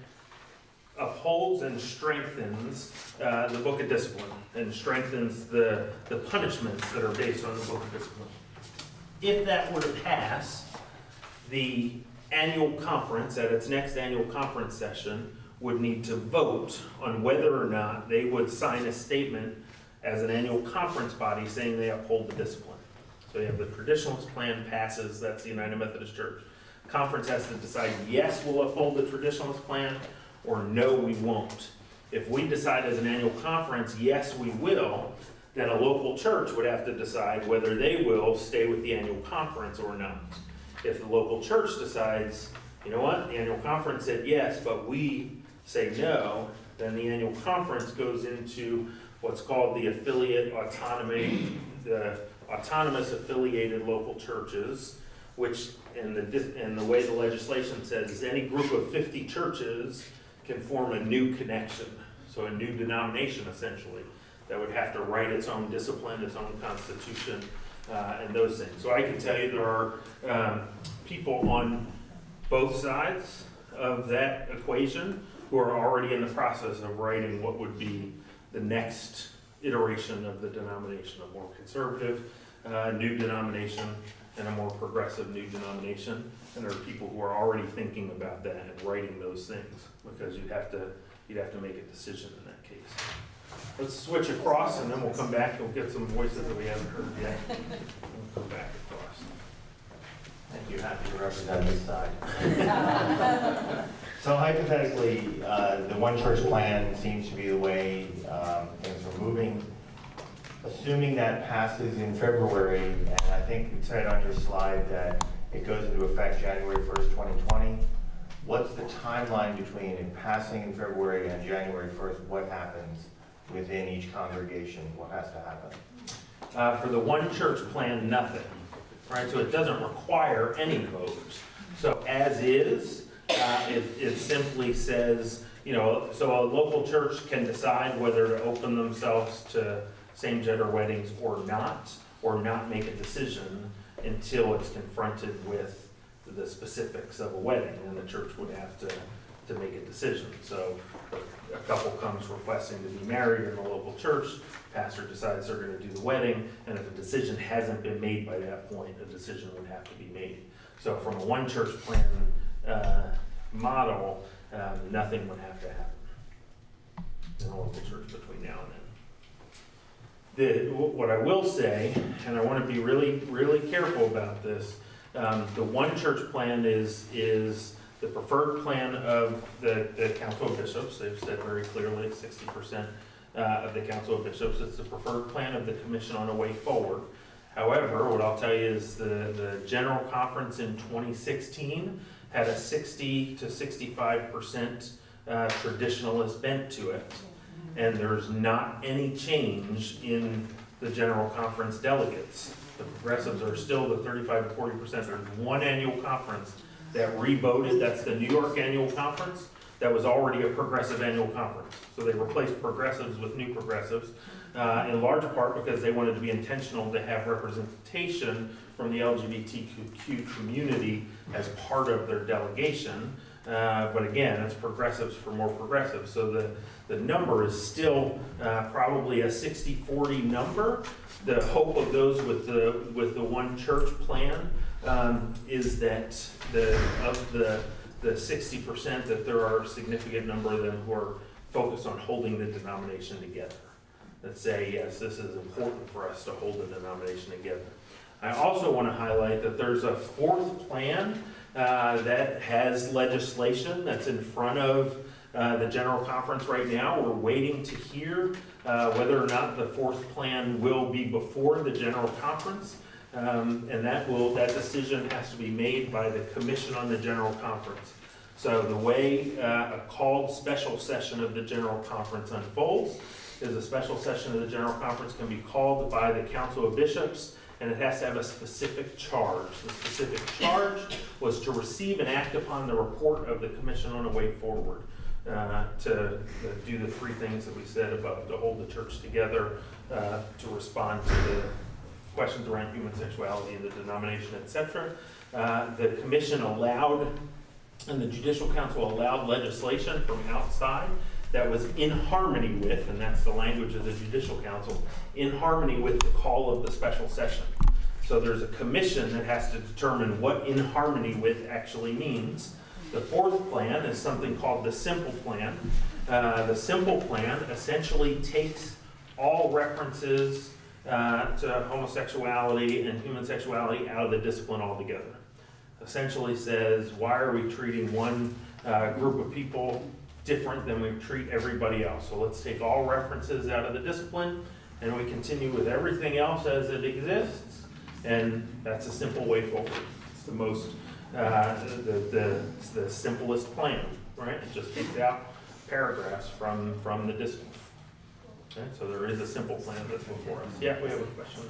S1: upholds and strengthens the book of discipline and strengthens the punishments that are based on the book of discipline. If that were to pass, the annual conference, at its next annual conference session, would need to vote on whether or not they would sign a statement as an annual conference body saying they uphold the discipline. So you have the traditionalist plan passes, that's the United Methodist Church. Conference has to decide, yes, we'll uphold the traditionalist plan, or no, we won't. If we decide as an annual conference, yes, we will, then a local church would have to decide whether they will stay with the annual conference or not. If the local church decides, you know what, the annual conference said yes, but we say no, then the annual conference goes into what's called the affiliate autonomy, the autonomous affiliated local churches, which in the way the legislation says is any group of 50 churches can form a new connection, so a new denomination essentially, that would have to write its own discipline, its own constitution, and those things. So I can tell you there are people on both sides of that equation who are already in the process of writing what would be the next iteration of the denomination, a more conservative new denomination and a more progressive new denomination. And there are people who are already thinking about that and writing those things, because you'd have to make a decision in that case. Let's switch across and then we'll come back and we'll get some voices that we haven't heard yet. We'll come back across.
S10: Thank you. Happy to represent this side. So hypothetically, the one church plan seems to be the way things are moving. Assuming that passes in February, and I think it said on your slide that it goes into effect January 1st, 2020. What's the timeline between it passing in February and January 1st? What happens within each congregation? What has to happen?
S1: For the one church plan, nothing. Right, so it doesn't require any vote. So as is, it simply says, you know, so a local church can decide whether to open themselves to same-gender weddings or not make a decision until it's confronted with the specifics of a wedding, and the church would have to make a decision. So a couple comes requesting to be married in the local church, pastor decides they're going to do the wedding, and if a decision hasn't been made by that point, a decision would have to be made. So from a one church plan model, nothing would have to happen in a local church between now and then. What I will say, and I want to be really, really careful about this, the one church plan is the preferred plan of the Council of Bishops. They've said very clearly 60% of the Council of Bishops. It's the preferred plan of the Commission on a Way Forward. However, what I'll tell you is the General Conference in 2016 had a 60 to 65% traditionalist bent to it. And there's not any change in the General Conference delegates. The progressives are still the 35 to 40%. There's one annual conference that re-voted, that's the New York Annual Conference, that was already a progressive annual conference. So they replaced progressives with new progressives, in large part because they wanted to be intentional to have representation from the LGBTQ community as part of their delegation. But again, it's progressives for more progressives. So the number is still probably a 60-40 number. The hope of those with the one church plan is that of the 60%, that there are a significant number of them who are focused on holding the denomination together. That say, yes, this is important for us to hold the denomination together. I also want to highlight that there's a fourth plan that has legislation that's in front of the General Conference right now. We're waiting to hear whether or not the fourth plan will be before the General Conference. And that decision has to be made by the Commission on the General Conference. So the way a called special session of the General Conference unfolds is a special session of the General Conference can be called by the Council of Bishops, and it has to have a specific charge. The specific charge was to receive and act upon the report of the Commission on a Way Forward, to do the three things that we said above, to hold the church together, to respond to the questions around human sexuality in the denomination, etc. The Commission allowed, and the Judicial Council allowed legislation from outside that was in harmony with, and that's the language of the Judicial Council, in harmony with the call of the special session. So there's a commission that has to determine what in harmony with actually means. The fourth plan is something called the simple plan. The simple plan essentially takes all references to homosexuality and human sexuality out of the discipline altogether. Essentially says, why are we treating one group of people different than we treat everybody else? So let's take all references out of the discipline and we continue with everything else as it exists, and that's a simple way forward. It's the most, the simplest plan, right? It just takes out paragraphs from the discipline. Okay, so there is a simple plan that's before us. Yeah, we have a question.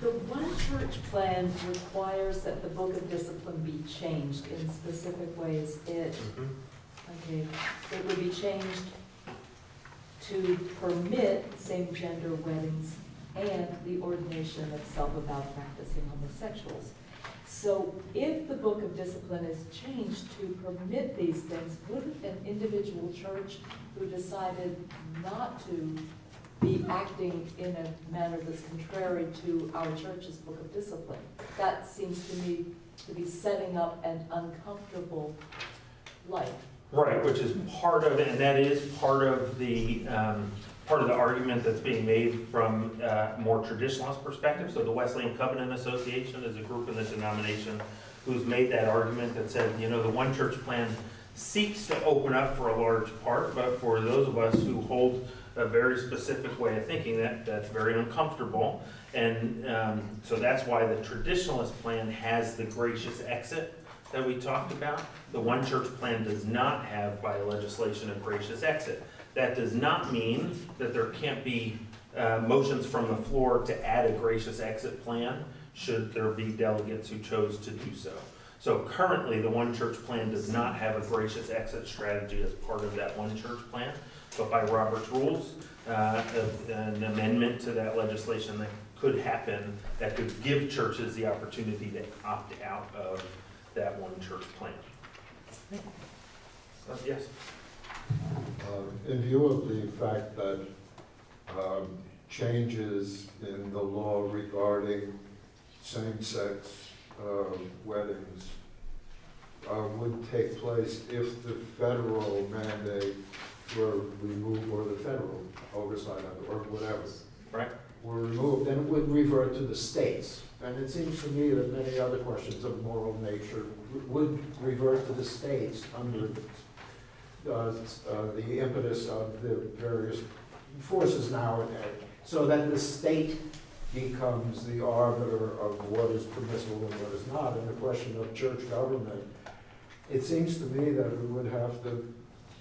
S5: The one church plan requires that the book of discipline be changed in specific ways. It would be changed to permit same-gender weddings and the ordination of self-avowed practicing homosexuals. So if the book of discipline is changed to permit these things, wouldn't an individual church who decided not to be acting in a manner that's contrary to our church's book of discipline? That seems to me to be setting up an uncomfortable life.
S1: Right, which is part of it, and that is part of the argument that's being made from a more traditionalist perspective. So the Wesleyan Covenant Association is a group in the denomination who's made that argument that said, you know, the one church plan seeks to open up for a large part, but for those of us who hold a very specific way of thinking, that's very uncomfortable. And so that's why the traditionalist plan has the gracious exit that we talked about. The one church plan does not have by legislation a gracious exit. That does not mean that there can't be motions from the floor to add a gracious exit plan should there be delegates who chose to do so. So currently the one church plan does not have a gracious exit strategy as part of that one church plan. But by Robert's rules, an amendment to that legislation that could happen, that could give churches the opportunity to opt out of that one church plan. Yes?
S6: In view of the fact that changes in the law regarding same-sex weddings would take place if the federal mandate were removed, or the federal oversight of it, or whatever,
S1: right,
S6: were removed, then it would revert to the states. And it seems to me that many other questions of moral nature would revert to the states under the impetus of the various forces nowadays, so that the state becomes the arbiter of what is permissible and what is not. And the question of church government, it seems to me that we would have to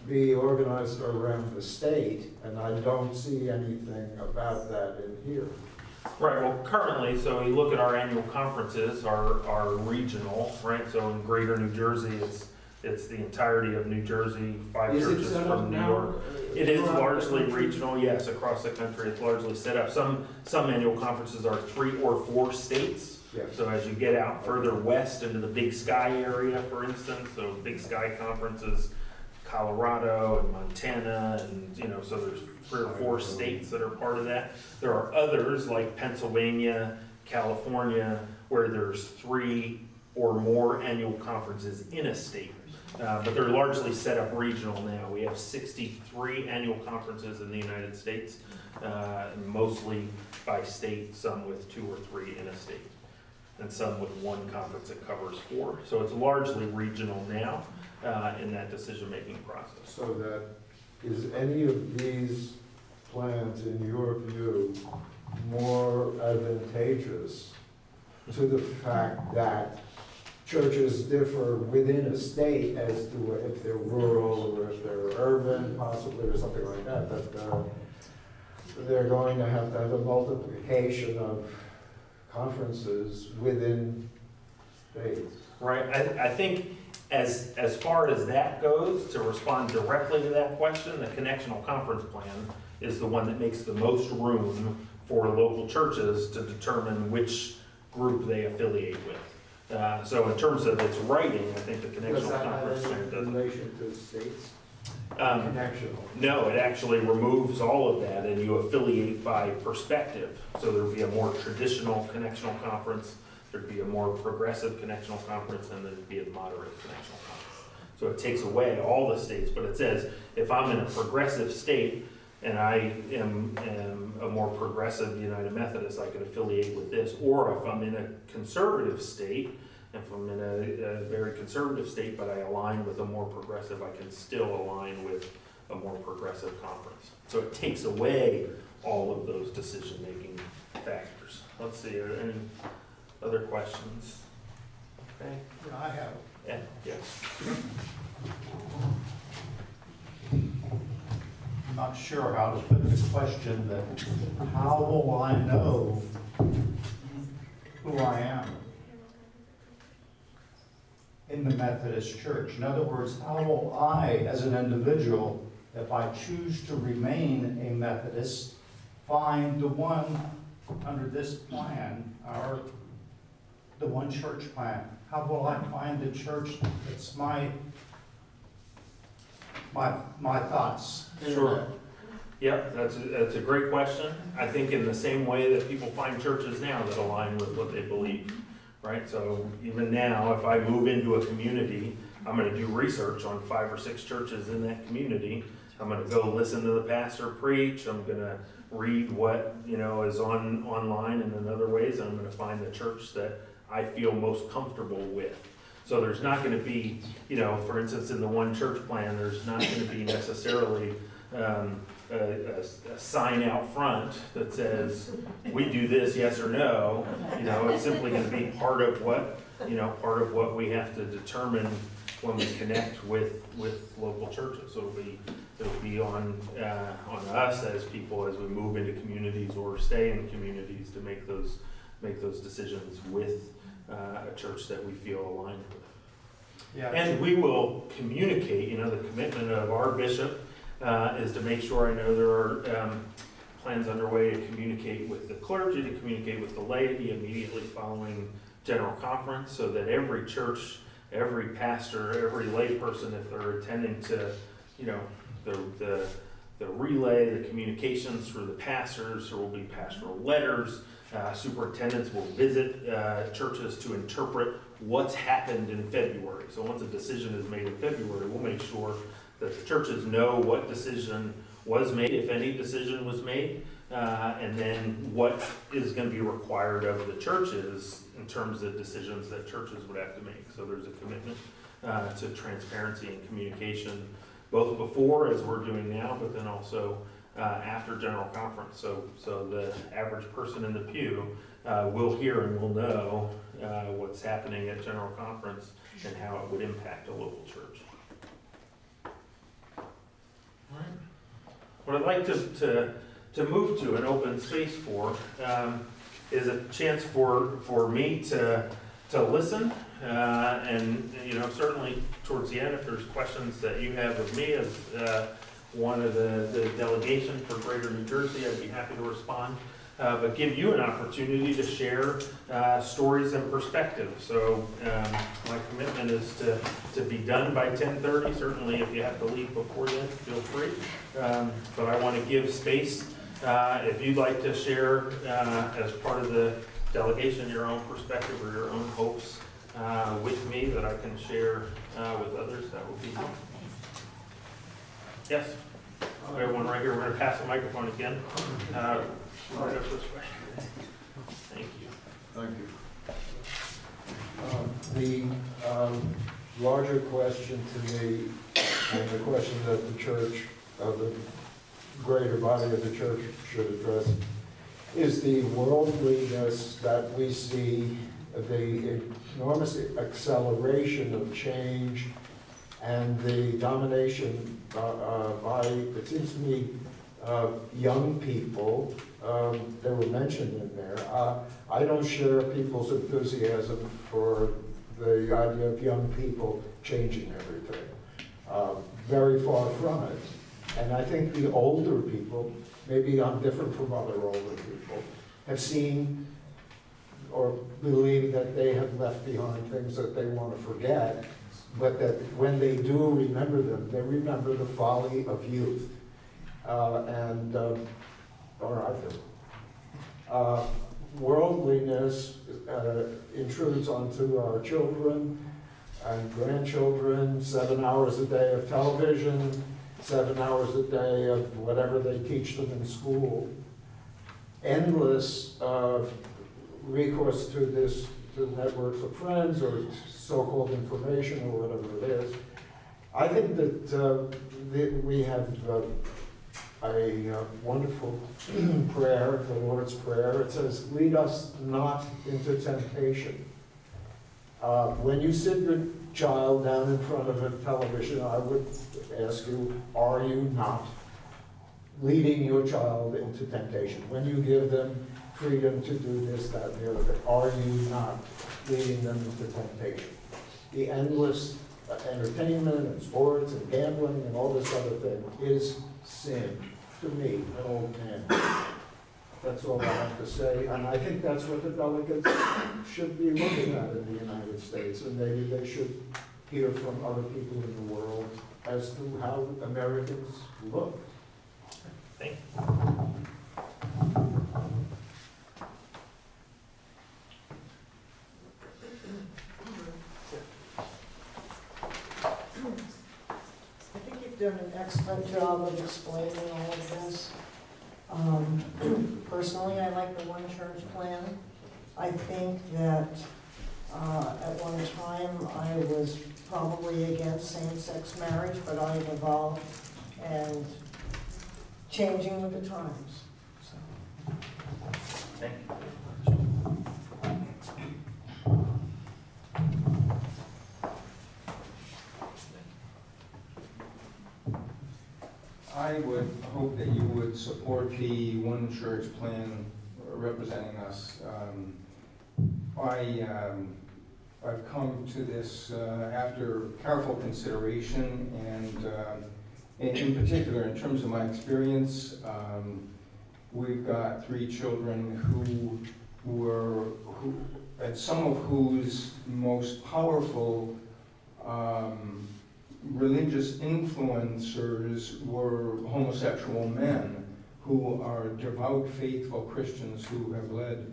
S6: be organized around the state, and I don't see anything about that in here.
S1: Right, well currently, so you look at our annual conferences, are regional, right? So in greater New Jersey, it's the entirety of New Jersey, 5 churches from New York. It is largely regional, yes, across the country. It's largely set up. Some annual conferences are 3 or 4 states.
S6: Yes.
S1: So as you get out further west into the Big Sky area, for instance, so Big Sky conferences, Colorado and Montana, and so there's 3 or 4 states that are part of that. There are others like Pennsylvania, California, where there's 3 or more annual conferences in a state. But they're largely set up regional now. We have 63 annual conferences in the United States, mostly by state, some with 2 or 3 in a state, and some with 1 conference that covers 4. So it's largely regional now in that decision-making process.
S6: So that, is any of these plans, in your view, more advantageous to the fact that churches differ within a state as to if they're rural or if they're urban, possibly, or something like that, they're going to have a multiplication of conferences within states?
S1: Right, I think as far as that goes, to respond directly to that question, the Connectional Conference Plan is the one that makes the most room for local churches to determine which group they affiliate with. So in terms of its writing, I think the Connectional Conference Plan does.
S6: In relation to states?
S1: Connectional. No, it actually removes all of that, and you affiliate by perspective. So there would be a more traditional Connectional Conference, there'd be a more progressive Connectional Conference, and there'd be a moderate Connectional Conference. So it takes away all the states, but it says if I'm in a progressive state and I am a more progressive United Methodist, I can affiliate with this. Or if I'm in a conservative state, if I'm in a very conservative state, but I align with a more progressive, I can still align with a more progressive conference. So it takes away all of those decision-making factors. Let's see, are there any other questions? Okay.
S9: Yeah, I have.
S1: Yeah, yes.
S9: I'm not sure how to put the question, that how will I know who I am in the Methodist Church? In other words, how will I, as an individual, if I choose to remain a Methodist, find the one under this plan, or the one church plan? How will I find the church that's my thoughts?
S1: Sure. Yep, that's a great question. I think in the same way that people find churches now that align with what they believe, right? So even now, if I move into a community, I'm going to do research on 5 or 6 churches in that community. I'm going to go listen to the pastor preach. I'm going to read what is online and in other ways. I'm going to find the church that I feel most comfortable with. So there's not going to be, for instance, in the one church plan, there's not going to be necessarily a sign out front that says, we do this, yes or no. It's simply going to be part of what we have to determine when we connect with local churches. So it'll be on us as people, as we move into communities or stay in communities, to make those decisions with a church that we feel aligned with.
S9: Yeah.
S1: And we will communicate, the commitment of our bishop is to make sure, I know there are plans underway to communicate with the clergy, to communicate with the laity immediately following General Conference, so that every church, every pastor, every lay person, if they're attending to, the relay, the communications through the pastors, there will be pastoral letters. Superintendents will visit churches to interpret what's happened in February. So once a decision is made in February, we'll make sure that the churches know what decision was made, if any decision was made, and then what is going to be required of the churches in terms of decisions that churches would have to make. So there's a commitment to transparency and communication, both before, as we're doing now, but then also after General Conference. So the average person in the pew will hear and will know what's happening at General Conference and how it would impact a local church. All right. What I'd like to move to an open space for is a chance for me to listen, and certainly towards the end, if there's questions that you have of me as one of the delegation for Greater New Jersey, I'd be happy to respond. but give you an opportunity to share stories and perspectives. So my commitment is to be done by 10:30. Certainly if you have to leave before then, feel free. But I want to give space if you'd like to share as part of the delegation your own perspective or your own hopes with me that I can share with others, that would be helpful. Yes? Everyone right here, we're going to pass the microphone again. Right up this way. Thank you.
S6: Thank you. The larger question to me, and the question that the church, the greater body of the church should address, is the worldliness that we see, the enormous acceleration of change and the domination by, it seems to me, young people. They were mentioned in there. I don't share people's enthusiasm for the idea of young people changing everything. Very far from it. And I think the older people, maybe I'm different from other older people, have seen or believe that they have left behind things that they want to forget, but that when they do remember them, they remember the folly of youth. Or I do. Worldliness intrudes onto our children and grandchildren, 7 hours a day of television, 7 hours a day of whatever they teach them in school. Endless recourse to networks of friends or so-called information or whatever it is. I think that we have a wonderful prayer, the Lord's Prayer. It says, lead us not into temptation. When you sit your child down in front of a television, I would ask you, are you not leading your child into temptation? When you give them freedom to do this, that, and the other thing, are you not leading them into temptation? The endless entertainment and sports and gambling and all this other thing is sin to me, an old man. That's all I have to say, and I think that's what the delegates should be looking at in the United States, and maybe they should hear from other people in the world as to how Americans look.
S1: Thank you.
S11: I think you've done an excellent job of explaining all of this. Personally, I like the one church plan. I think that at one time I was probably against same-sex marriage, but I've evolved and changing with the times. So.
S1: Thank you.
S7: I would hope that you would support the one church plan representing us. I've come to this after careful consideration, and in particular, in terms of my experience, we've got 3 children and some of whose most powerful religious influencers were homosexual men who are devout, faithful Christians who have led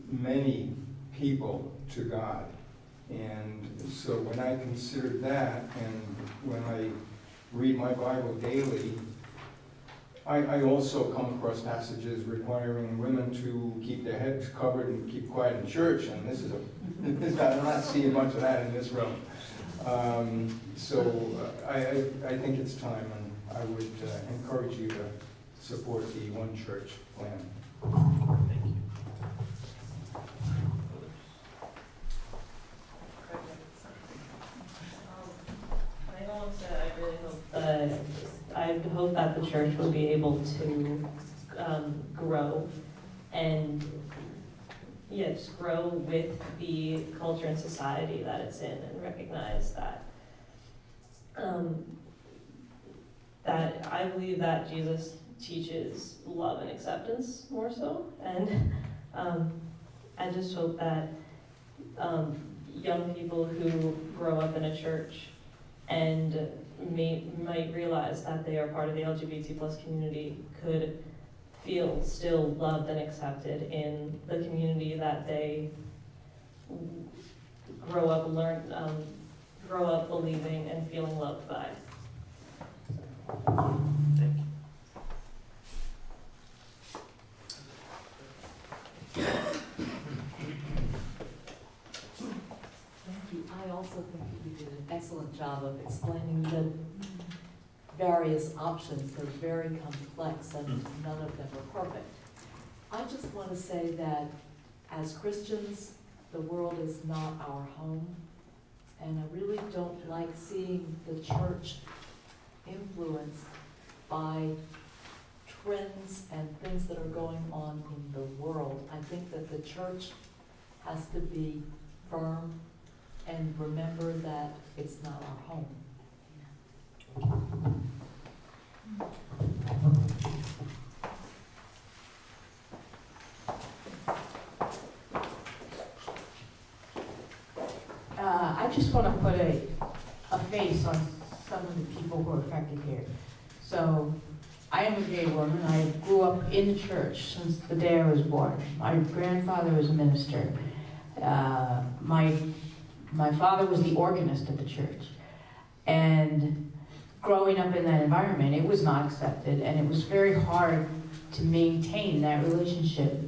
S7: many people to God. And so when I considered that, and when I read my Bible daily, I also come across passages requiring women to keep their heads covered and keep quiet in church, and I'm not seeing much of that in this room. I think it's time, and I would encourage you to support the one church plan.
S1: Thank you.
S4: I want to say I hope that the church will be able to grow and just grow with the culture and society that it's in, and recognize that that I believe that Jesus teaches love and acceptance more so. And I just hope that young people who grow up in a church and might realize that they are part of the LGBT plus community could feel still loved and accepted in the community that they grow up believing and feeling loved by.
S1: Thank you.
S5: Thank you. I also think you did an excellent job of explaining the various options. They're very complex and none of them are perfect. I just want to say that as Christians, the world is not our home. And I really don't like seeing the church influenced by trends and things that are going on in the world. I think that the church has to be firm and remember that it's not our home.
S3: I just want to put a face on some of the people who are affected here. So, I am a gay woman. I grew up in the church since the day I was born. My grandfather was a minister. My father was the organist at the church. And growing up in that environment, it was not accepted, and it was very hard to maintain that relationship,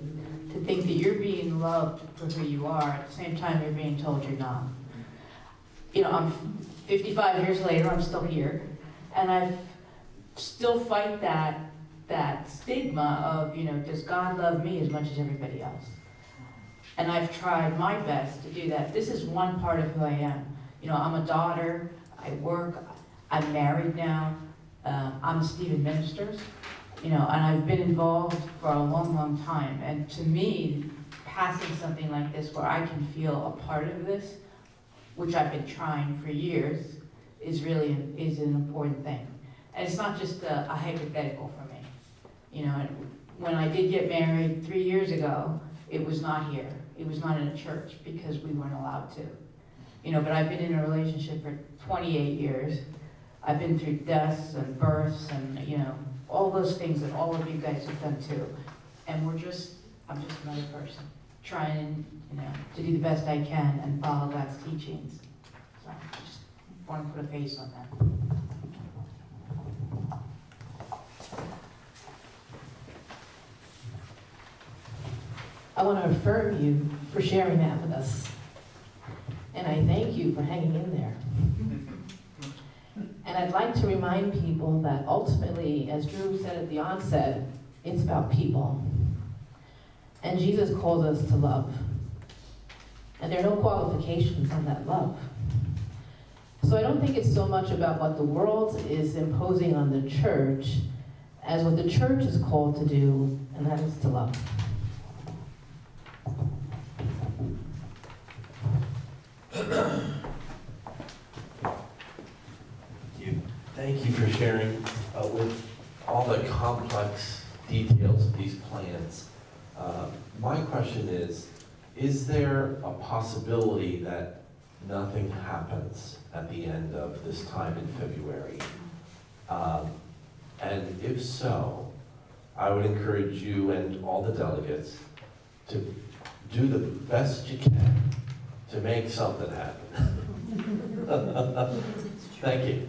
S3: to think that you're being loved for who you are, at the same time you're being told you're not. You know, I'm 55 years later, I'm still here, and I still fight that stigma of, you know, does God love me as much as everybody else? And I've tried my best to do that. This is one part of who I am. You know, I'm a daughter, I work, I'm married now, I'm a Stephen Ministers, you know, and I've been involved for a long, long time. And to me, passing something like this where I can feel a part of this, which I've been trying for years, is really an important thing. And it's not just a hypothetical for me. You know, when I did get married 3 years ago, it was not here. It was not in a church because we weren't allowed to. You know, but I've been in a relationship for 28 years. I've been through deaths and births and, you know, all those things that all of you guys have done too. And I'm just another person trying, you know, to do the best I can and follow God's teachings. So I just want to put a face on that. I want to affirm you for sharing that with us. And I thank you for hanging in there. And I'd like to remind people that ultimately, as Drew said at the onset, it's about people. And Jesus calls us to love. And there are no qualifications on that love. So I don't think it's so much about what the world is imposing on the church as what the church is called to do, and that is to love.
S12: Thank you for sharing with all the complex details of these plans. My question is there a possibility that nothing happens at the end of this time in February? And if so, I would encourage you and all the delegates to do the best you can to make something happen. Thank you.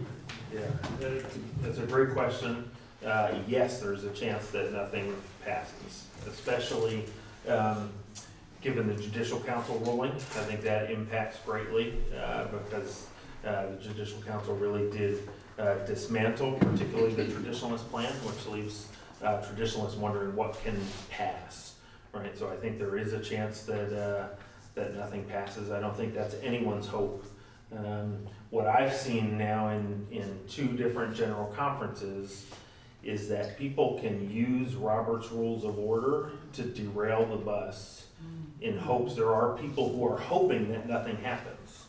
S1: Yeah, that's a great question. Yes, there's a chance that nothing passes, especially given the Judicial Council ruling. I think that impacts greatly because the Judicial Council really did dismantle, particularly the traditionalist plan, which leaves traditionalists wondering what can pass, right? So I think there is a chance that that nothing passes. I don't think that's anyone's hope. What I've seen now in 2 different general conferences is that people can use Robert's Rules of Order to derail the bus in hopes. There are people who are hoping that nothing happens.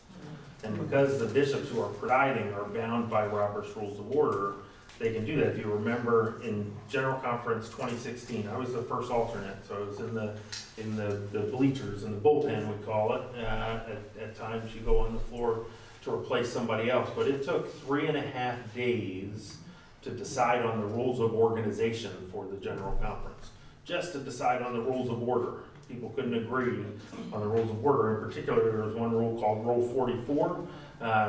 S1: And because the bishops who are presiding are bound by Robert's Rules of Order, they can do that. If you remember in General Conference 2016, I was the first alternate, so I was in the bleachers, in the bullpen we call it. At times you go on the floor to replace somebody else, but it took 3.5 days to decide on the rules of organization for the General Conference, just to decide on the rules of order. People couldn't agree on the rules of order. In particular, there was one rule called Rule 44.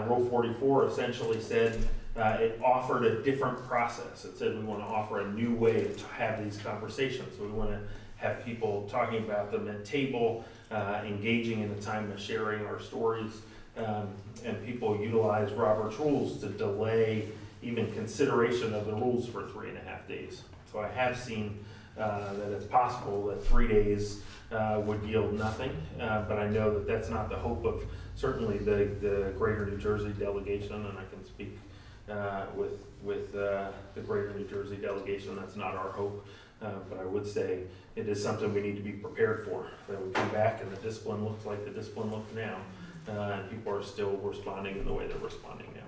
S1: Rule 44 essentially said it offered a different process. It said we want to offer a new way to have these conversations. So we want to have people talking about them at table, engaging in the time of sharing our stories, and people utilize Robert's rules to delay even consideration of the rules for 3.5 days. So I have seen that it's possible that 3 days would yield nothing, but I know that that's not the hope of certainly the Greater New Jersey delegation, and I can speak with the Greater New Jersey delegation. That's not our hope, but I would say it is something we need to be prepared for. That we come back and the discipline looks like the discipline looks now, and people are still responding in the way they're responding now.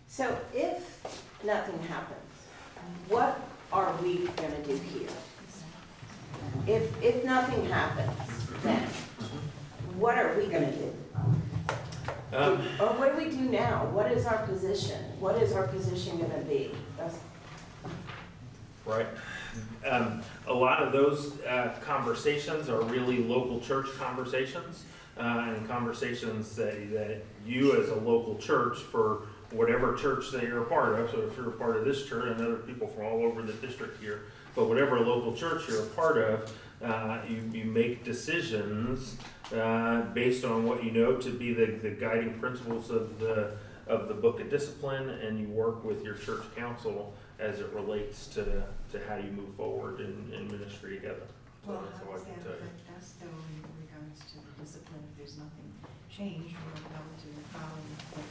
S13: So if nothing happens, what are we going to do here? If nothing happens, then what are we going to do? Or what do we do now? What is our position? What is our position going to be?
S1: Right. A lot of those conversations are really local church conversations, and conversations that you as a local church, for whatever church that you're a part of, so if you're a part of this church and other people from all over the district here, but whatever local church you're a part of, you make decisions based on what you know to be the guiding principles of the Book of Discipline, and you work with your church council as it relates to how you move forward in ministry together. So
S11: Well,
S1: that's
S11: how
S1: all I
S11: does
S1: can
S11: that
S1: tell you.
S11: affect us though in regards to the discipline? If there's nothing changed, we're held to following what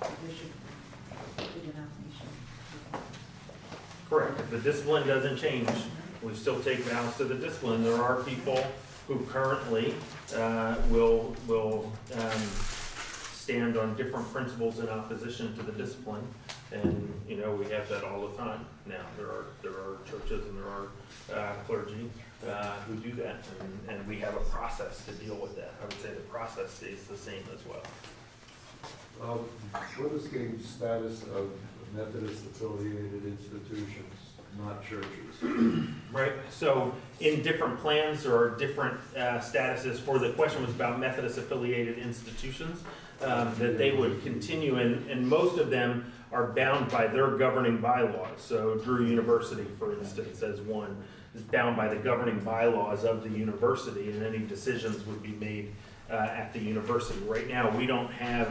S11: the bishop, the denomination.
S1: Correct. If the discipline doesn't change, we still take vows to the discipline. There are people who currently will stand on different principles in opposition to the discipline, and you know we have that all the time. Now there are churches and there are clergy who do that, and we have a process to deal with that. I would say the process stays the same as well.
S6: What is the status of Methodist affiliated institutions, not churches?
S1: Right, so in different plans there are different statuses for, the question was about Methodist affiliated institutions, that they would continue, and most of them are bound by their governing bylaws. So Drew University, for instance, as one, is bound by the governing bylaws of the university, and any decisions would be made at the university. Right now, we don't have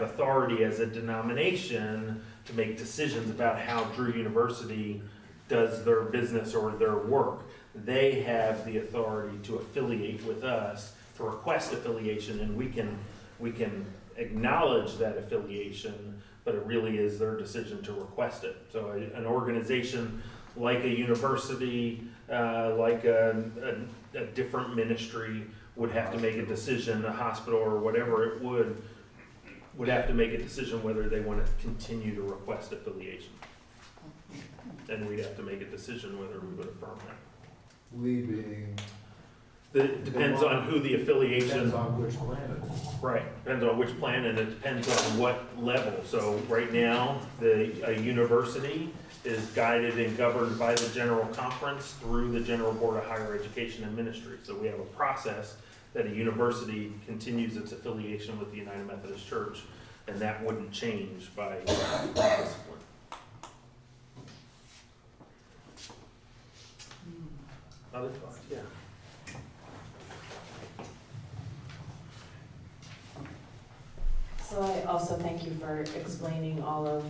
S1: authority as a denomination to make decisions about how Drew University does their business or their work. They have the authority to affiliate with us, to request affiliation, and we can acknowledge that affiliation, but it really is their decision to request it. So an organization like a university, like a different ministry would have to make a decision, a hospital or whatever it would have to make a decision whether they want to continue to request affiliation. And we'd have to make a decision whether we would affirm that.
S6: We being...
S1: It depends on who the affiliation...
S6: Depends on which plan it is.
S1: Right, depends on which plan, and it depends on what level. So right now, a university is guided and governed by the General Conference through the General Board of Higher Education and Ministry. So we have a process that a university continues its affiliation with the United Methodist Church, and that wouldn't change by discipline. Other thoughts? Yeah.
S8: So I also thank you for explaining all of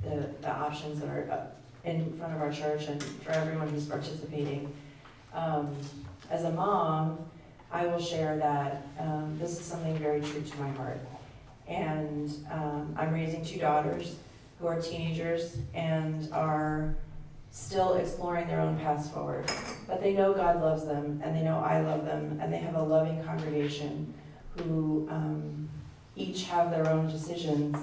S8: the options that are in front of our church and for everyone who's participating. As a mom, I will share that this is something very true to my heart. And I'm raising 2 daughters who are teenagers and are still exploring their own paths forward. But they know God loves them, and they know I love them, and they have a loving congregation who each have their own decisions,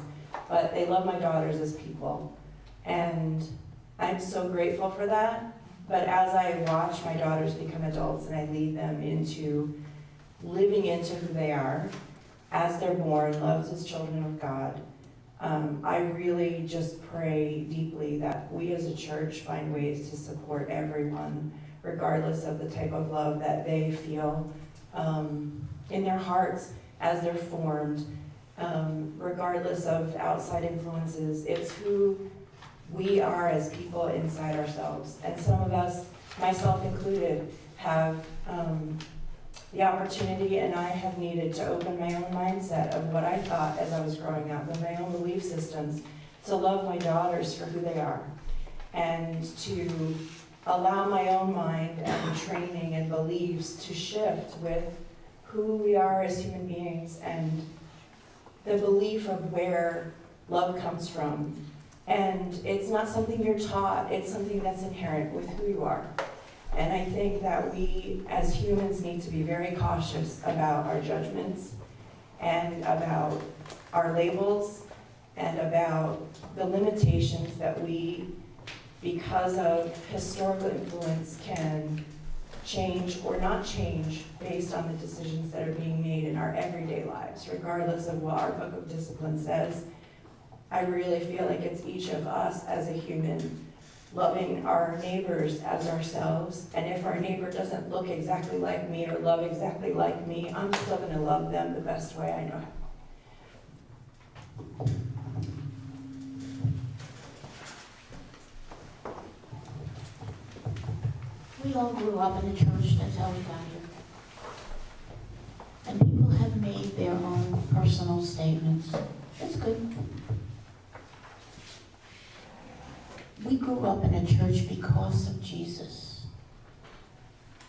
S8: but they love my daughters as people. And I'm so grateful for that. But as I watch my daughters become adults and I lead them into living into who they are, as they're born, loved as children of God, I really just pray deeply that we as a church find ways to support everyone, regardless of the type of love that they feel in their hearts as they're formed, regardless of outside influences. It's who we are as people inside ourselves. And some of us, myself included, have the opportunity, and I have needed to open my own mindset of what I thought as I was growing up and my own belief systems, to love my daughters for who they are, and to allow my own mind and training and beliefs to shift with who we are as human beings and the belief of where love comes from. And it's not something you're taught, it's something that's inherent with who you are. And I think that we as humans need to be very cautious about our judgments and about our labels and about the limitations that we, because of historical influence, can change or not change based on the decisions that are being made in our everyday lives, regardless of what our book of discipline says. I really feel like it's each of us as a human loving our neighbors as ourselves. And if our neighbor doesn't look exactly like me or love exactly like me, I'm still going to love them the best way I know how.
S14: We all grew up in a church, that's how we got here. And people have made their own personal statements. That's good. We grew up in a church because of Jesus,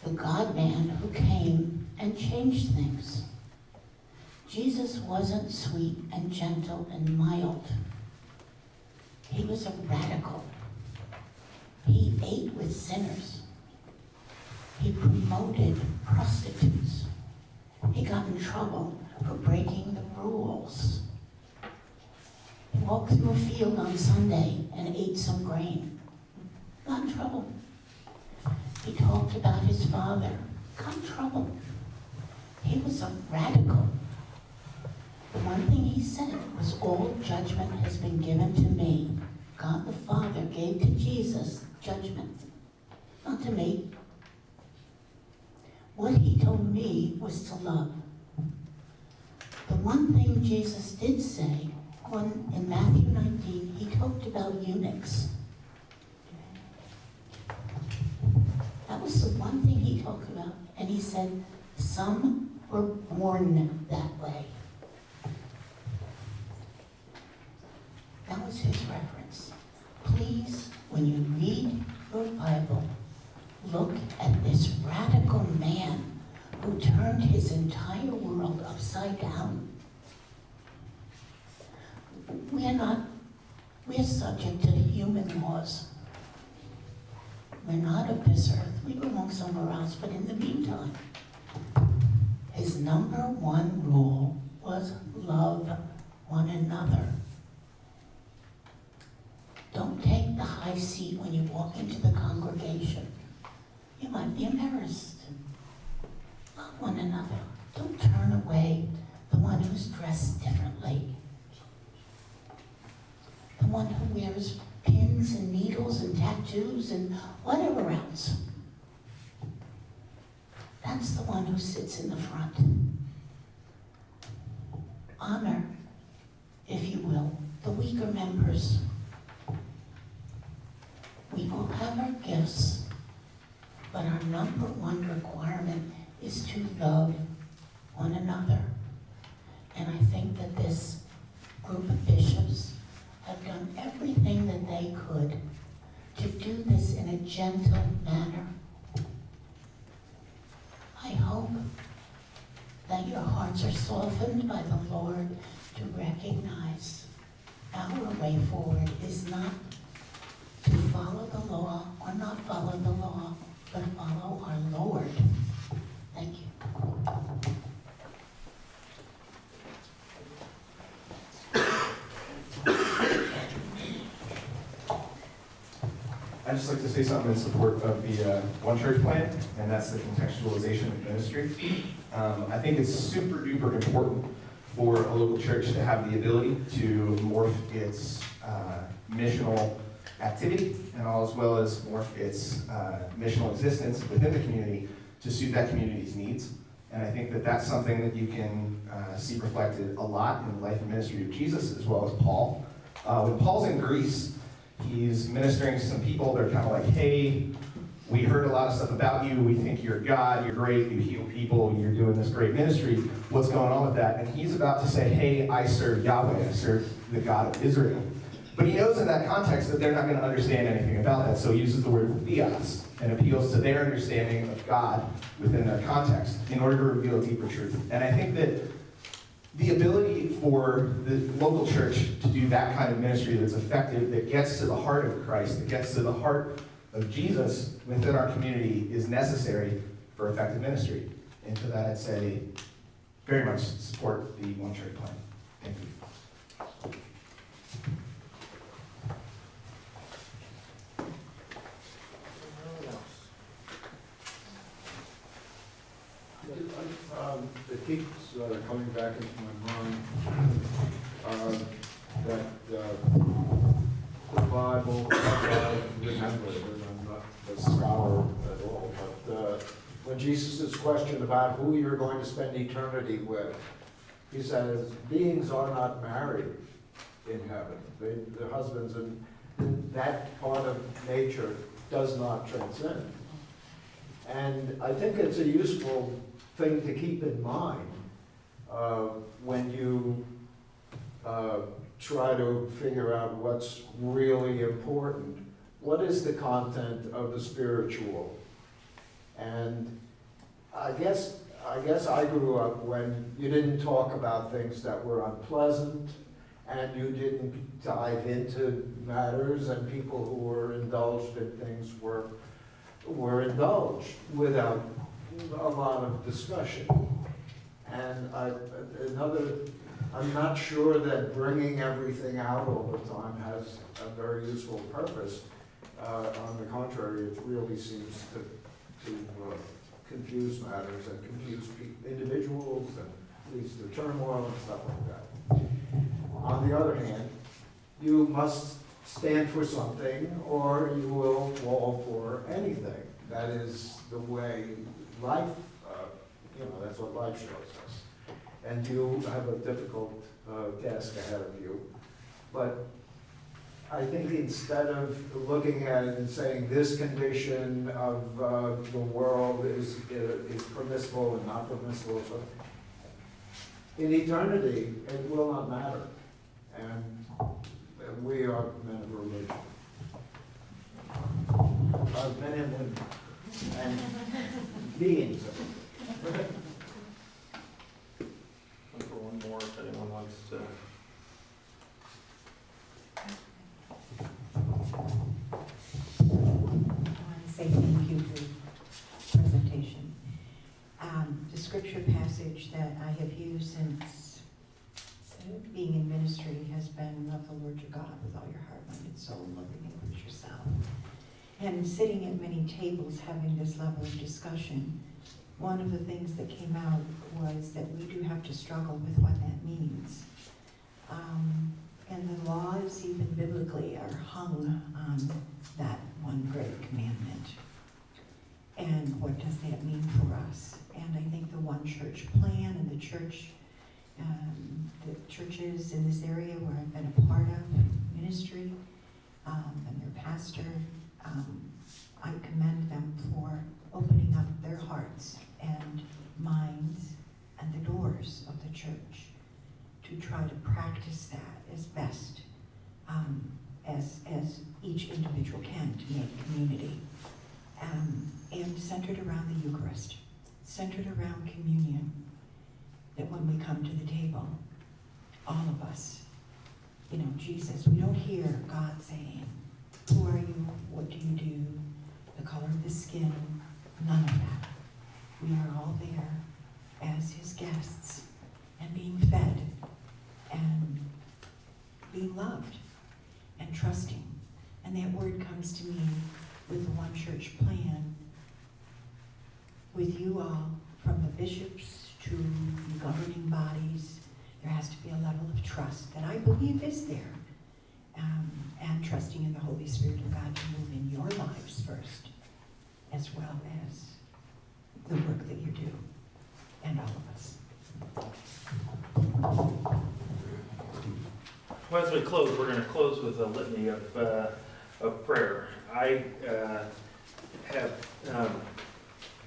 S14: the God-man who came and changed things. Jesus wasn't sweet and gentle and mild. He was a radical. He ate with sinners. He promoted prostitutes. He got in trouble for breaking the rules. He walked through a field on Sunday and ate some grain. Got in trouble. He talked about his father. Got in trouble. He was a radical. The one thing he said was, all judgment has been given to me. God the Father gave to Jesus judgment, not to me. What he told me was to love. The one thing Jesus did say, in Matthew 19, he talked about eunuchs. That was the one thing he talked about. And he said, some were born that way. That was his reference. Please, when you read your Bible, look at this radical man who turned his entire world upside down. We're subject to human laws. We're not of this earth. We belong somewhere else, but in the meantime, his number one rule was love one another. Don't take the high seat when you walk into the congregation. You might be embarrassed. Love one another. Don't turn away the one who's dressed differently. The one who wears pins and needles and tattoos and whatever else. That's the one who sits in the front. Honor, if you will, the weaker members. We all have our gifts, but our number one requirement is to love one another. And I think that this group of bishops have done everything that they could to do this in a gentle manner. I hope that your hearts are softened by the Lord to recognize our way forward is not to follow the law or not follow the law, but follow our Lord. Thank you.
S15: I'd just like to say something in support of the One Church plan, and that's the contextualization of ministry. I think it's super duper important for a local church to have the ability to morph its missional activity, and as well as morph its missional existence within the community to suit that community's needs. And I think that that's something that you can see reflected a lot in the life and ministry of Jesus, as well as Paul. When Paul's in Greece, he's ministering to some people. They're kind of like, hey, we heard a lot of stuff about you. We think you're God. You're great. You heal people. You're doing this great ministry. What's going on with that? And he's about to say, hey, I serve Yahweh. I serve the God of Israel. But he knows in that context that they're not going to understand anything about that. So he uses the word theos and appeals to their understanding of God within their context in order to reveal a deeper truth. And I think that the ability for the local church to do that kind of ministry that's effective, that gets to the heart of Christ, that gets to the heart of Jesus within our community is necessary for effective ministry. And to that I'd say very much support the One Church plan. Thank you.
S6: It keeps coming back into my mind that the Bible, I remember it, and I'm not a scholar at all, but when Jesus is questioned about who you're going to spend eternity with, he says, beings are not married in heaven. The husbands, and that part of nature does not transcend. And I think it's a useful thing to keep in mind when you try to figure out what's really important. What is the content of the spiritual? And I guess I grew up when you didn't talk about things that were unpleasant, and you didn't dive into matters, and people who were indulged in things were indulged without a lot of discussion. And I'm not sure that bringing everything out all the time has a very useful purpose. On the contrary, it really seems to confuse matters and confuse individuals and leads to turmoil and stuff like that. On the other hand, you must stand for something or you will fall for anything. That is the way life, that's what life shows us. And you have a difficult task ahead of you. But I think instead of looking at it and saying this condition of the world is permissible and not permissible, in eternity it will not matter. And we are men of religion. Men and women. And beings.
S1: For one more, if anyone wants to.
S14: I want to say thank you for the presentation. The scripture passage that I have used since being in ministry has been, love the Lord your God with all your heart, mind, and soul, and love your neighbor as yourself. And sitting at many tables having this level of discussion, one of the things that came out was that we do have to struggle with what that means. And the laws, even biblically, are hung on that one great commandment. And what does that mean for us? And I think the One Church plan and the churches in this area where I've been a part of ministry, and their pastor, I commend them for opening up their hearts and minds and the doors of the church to try to practice that as best as each individual can to make community. And centered around the Eucharist, centered around communion, that when we come to the table, all of us, Jesus, we don't hear God saying, who are you, what do you do, the color of the skin, none of that. We are all there as his guests and being fed and being loved and trusting. And that word comes to me one-church plan with you all, from the bishops to the governing bodies. There has to be a level of trust that I believe is there. And trusting in the Holy Spirit of God to move in your lives first, as well as the work that you do, and all of us.
S1: Well, as we close, we're going to close with a litany of prayer. I have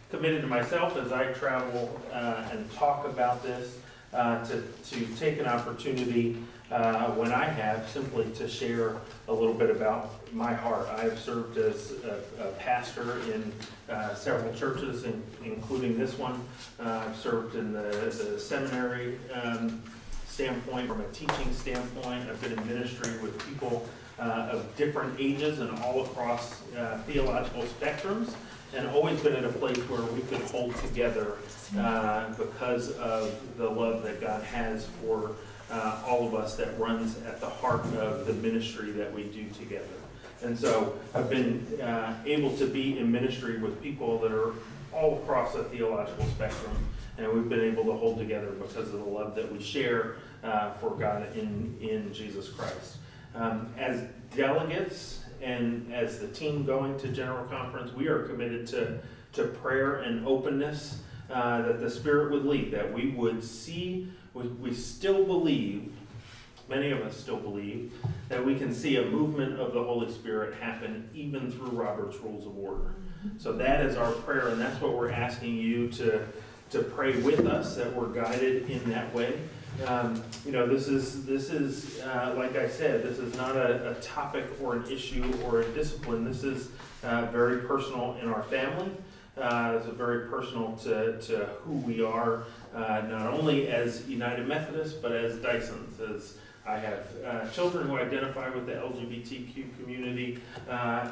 S1: committed to myself as I travel and talk about this to take an opportunity when I have simply to share a little bit about my heart. I have served as a pastor in several churches, including this one. I've served in the seminary standpoint, from a teaching standpoint. I've been in ministry with people of different ages and all across theological spectrums, and always been at a place where we could hold together because of the love that God has for all of us, that runs at the heart of the ministry that we do together. And so I've been able to be in ministry with people that are all across the theological spectrum, and we've been able to hold together because of the love that we share for God in Jesus Christ. As delegates and as the team going to General Conference, we are committed to prayer and openness, that the Spirit would lead, that we would see. We still believe, many of us still believe, that we can see a movement of the Holy Spirit happen even through Robert's Rules of Order. So that is our prayer, and that's what we're asking you to pray with us, that we're guided in that way. This is like I said, this is not a topic or an issue or a discipline. This is very personal in our family. It's very personal to who we are, not only as United Methodists, but as Dysons. As I have children who identify with the LGBTQ community,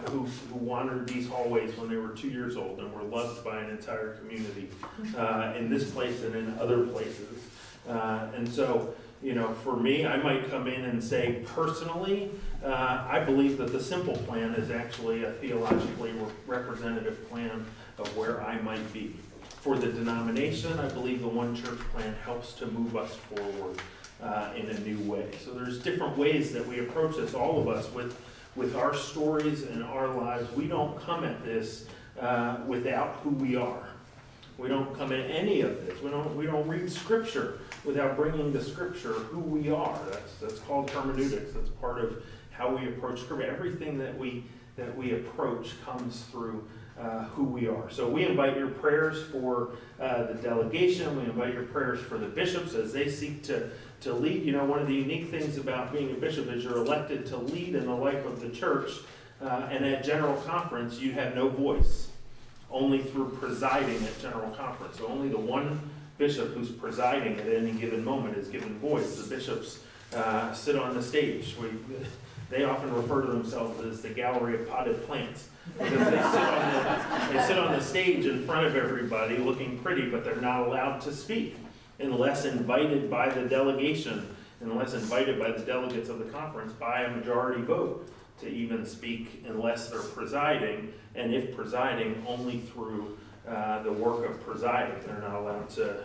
S1: who wandered these hallways when they were 2 years old and were loved by an entire community in this place and in other places. And so, for me, I might come in and say, personally, I believe that the simple plan is actually a theologically representative plan of where I might be. For the denomination, I believe the one church plan helps to move us forward in a new way. So there's different ways that we approach this, all of us, with our stories and our lives. We don't come at this without who we are. We don't come at any of this. We don't read Scripture without bringing to Scripture who we are. That's called hermeneutics. That's part of how we approach Scripture. Everything that we approach comes through who we are. So we invite your prayers for the delegation. We invite your prayers for the bishops as they seek to lead. One of the unique things about being a bishop is you're elected to lead in the life of the church. And at General Conference, you have no voice, only through presiding at General Conference. So only the one bishop who's presiding at any given moment is given voice. The bishops sit on the stage. They often refer to themselves as the gallery of potted plants, because they sit on the stage in front of everybody looking pretty, but they're not allowed to speak unless invited by the delegation, unless invited by the delegates of the conference by a majority vote to even speak, unless they're presiding, and if presiding, only through the work of presiding. They're not allowed to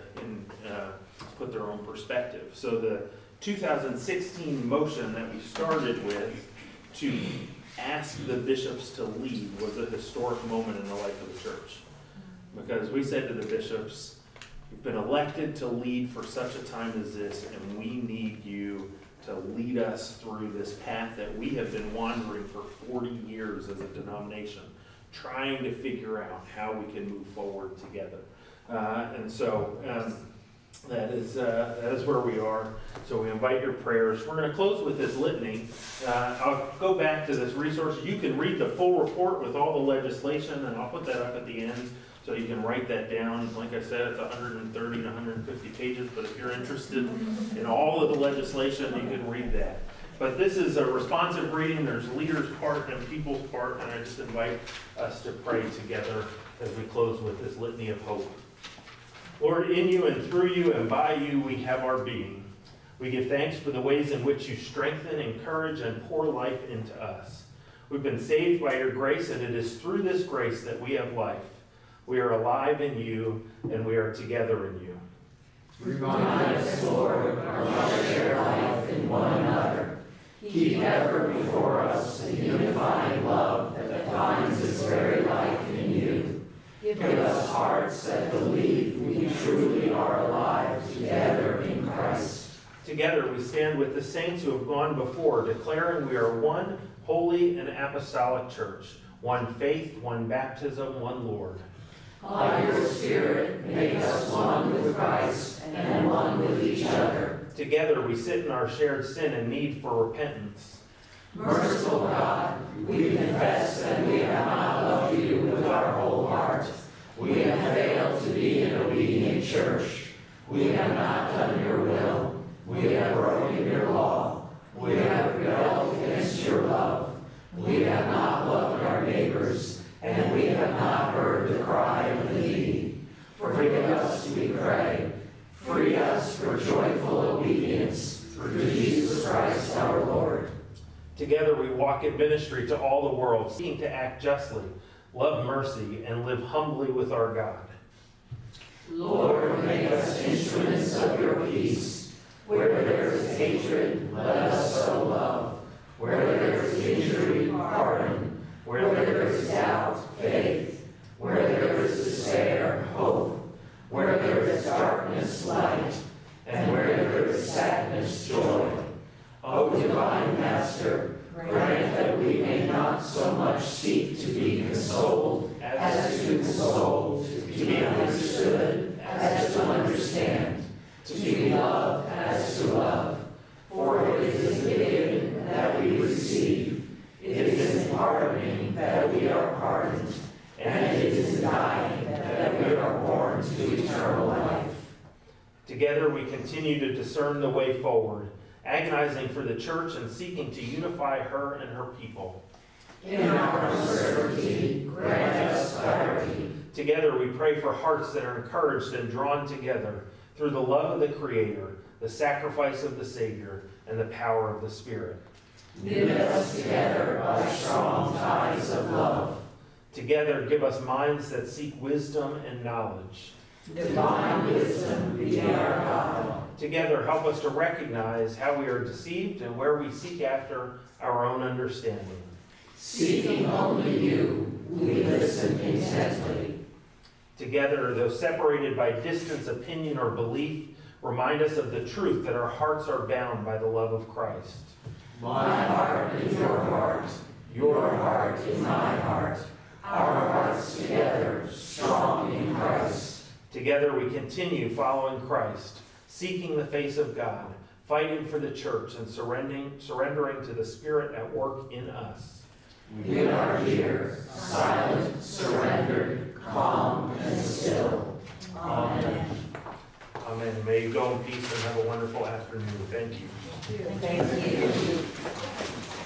S1: put their own perspective. So the 2016 motion that we started with to ask the bishops to lead was a historic moment in the life of the church. Because we said to the bishops, you've been elected to lead for such a time as this, and we need you to lead us through this path that we have been wandering for 40 years as a denomination, trying to figure out how we can move forward together. And so that is where we are. So we invite your prayers. We're going to close with this litany. I'll go back to this resource. You can read the full report with all the legislation, and I'll put that up at the end so you can write that down. Like I said, it's 130 to 150 pages, but if you're interested in all of the legislation, you can read that. But this is a responsive reading. There's leaders' part and people's part, and I just invite us to pray together as we close with this litany of hope. Lord, in you and through you and by you we have our being. We give thanks for the ways in which you strengthen, encourage, and pour life into us. We've been saved by your grace, and it is through this grace that we have life. We are alive in you, and we are together in you.
S16: Remind us, Lord, of our shared life in one another. Keep ever before us the unifying love that finds its very life in you. Give us hearts that believe we truly are alive together in Christ.
S1: Together we stand with the saints who have gone before, declaring we are one holy and apostolic church, one faith, one baptism, one Lord.
S16: By your Spirit, make us one with Christ and one with each other.
S1: Together we sit in our shared sin and need for repentance.
S16: Merciful God, we confess that we have not loved you with our whole heart. We have failed to be an obedient church. We have not done your will. We have broken your law. We have rebelled against your love. We have not loved our neighbors, and we have not heard the cry of the needy. Forgive us, we pray. Free us for joyful obedience through Jesus Christ our Lord.
S1: Together we walk in ministry to all the world, seeking to act justly, love mercy, and live humbly with our God.
S16: Lord, make us instruments of your peace. Where there is hatred, let us sow love. Where there is injury, pardon. Where there is doubt, faith. Where there is despair, hope. Where there is darkness, light. And where there is sadness, joy. O divine Master, grant that we may not so much seek to be consoled as to console, to be understood as to understand, to be loved as to love. For it is in giving that we receive, it is in pardoning that we are pardoned, and it is in dying that we are born to eternal life.
S1: Together we continue to discern the way forward, agonizing for the church and seeking to unify her and her people.
S16: In our uncertainty, grant us clarity.
S1: Together we pray for hearts that are encouraged and drawn together through the love of the Creator, the sacrifice of the Savior, and the power of the Spirit.
S16: Knit us together by strong ties of love.
S1: Together give us minds that seek wisdom and knowledge.
S16: Divine wisdom be our God.
S1: Together help us to recognize how we are deceived and where we seek after our own understanding.
S16: Seeking only you, we listen intently.
S1: Together, though separated by distance, opinion, or belief, remind us of the truth that our hearts are bound by the love of Christ.
S16: My heart is your heart is my heart, our hearts together, strong in Christ.
S1: Together we continue following Christ, seeking the face of God, fighting for the church, and surrendering to the Spirit at work in us.
S16: We are here, silent, surrendered, calm, and still. Amen.
S1: Amen. May you go in peace and have a wonderful afternoon. Thank you.
S16: Thank you.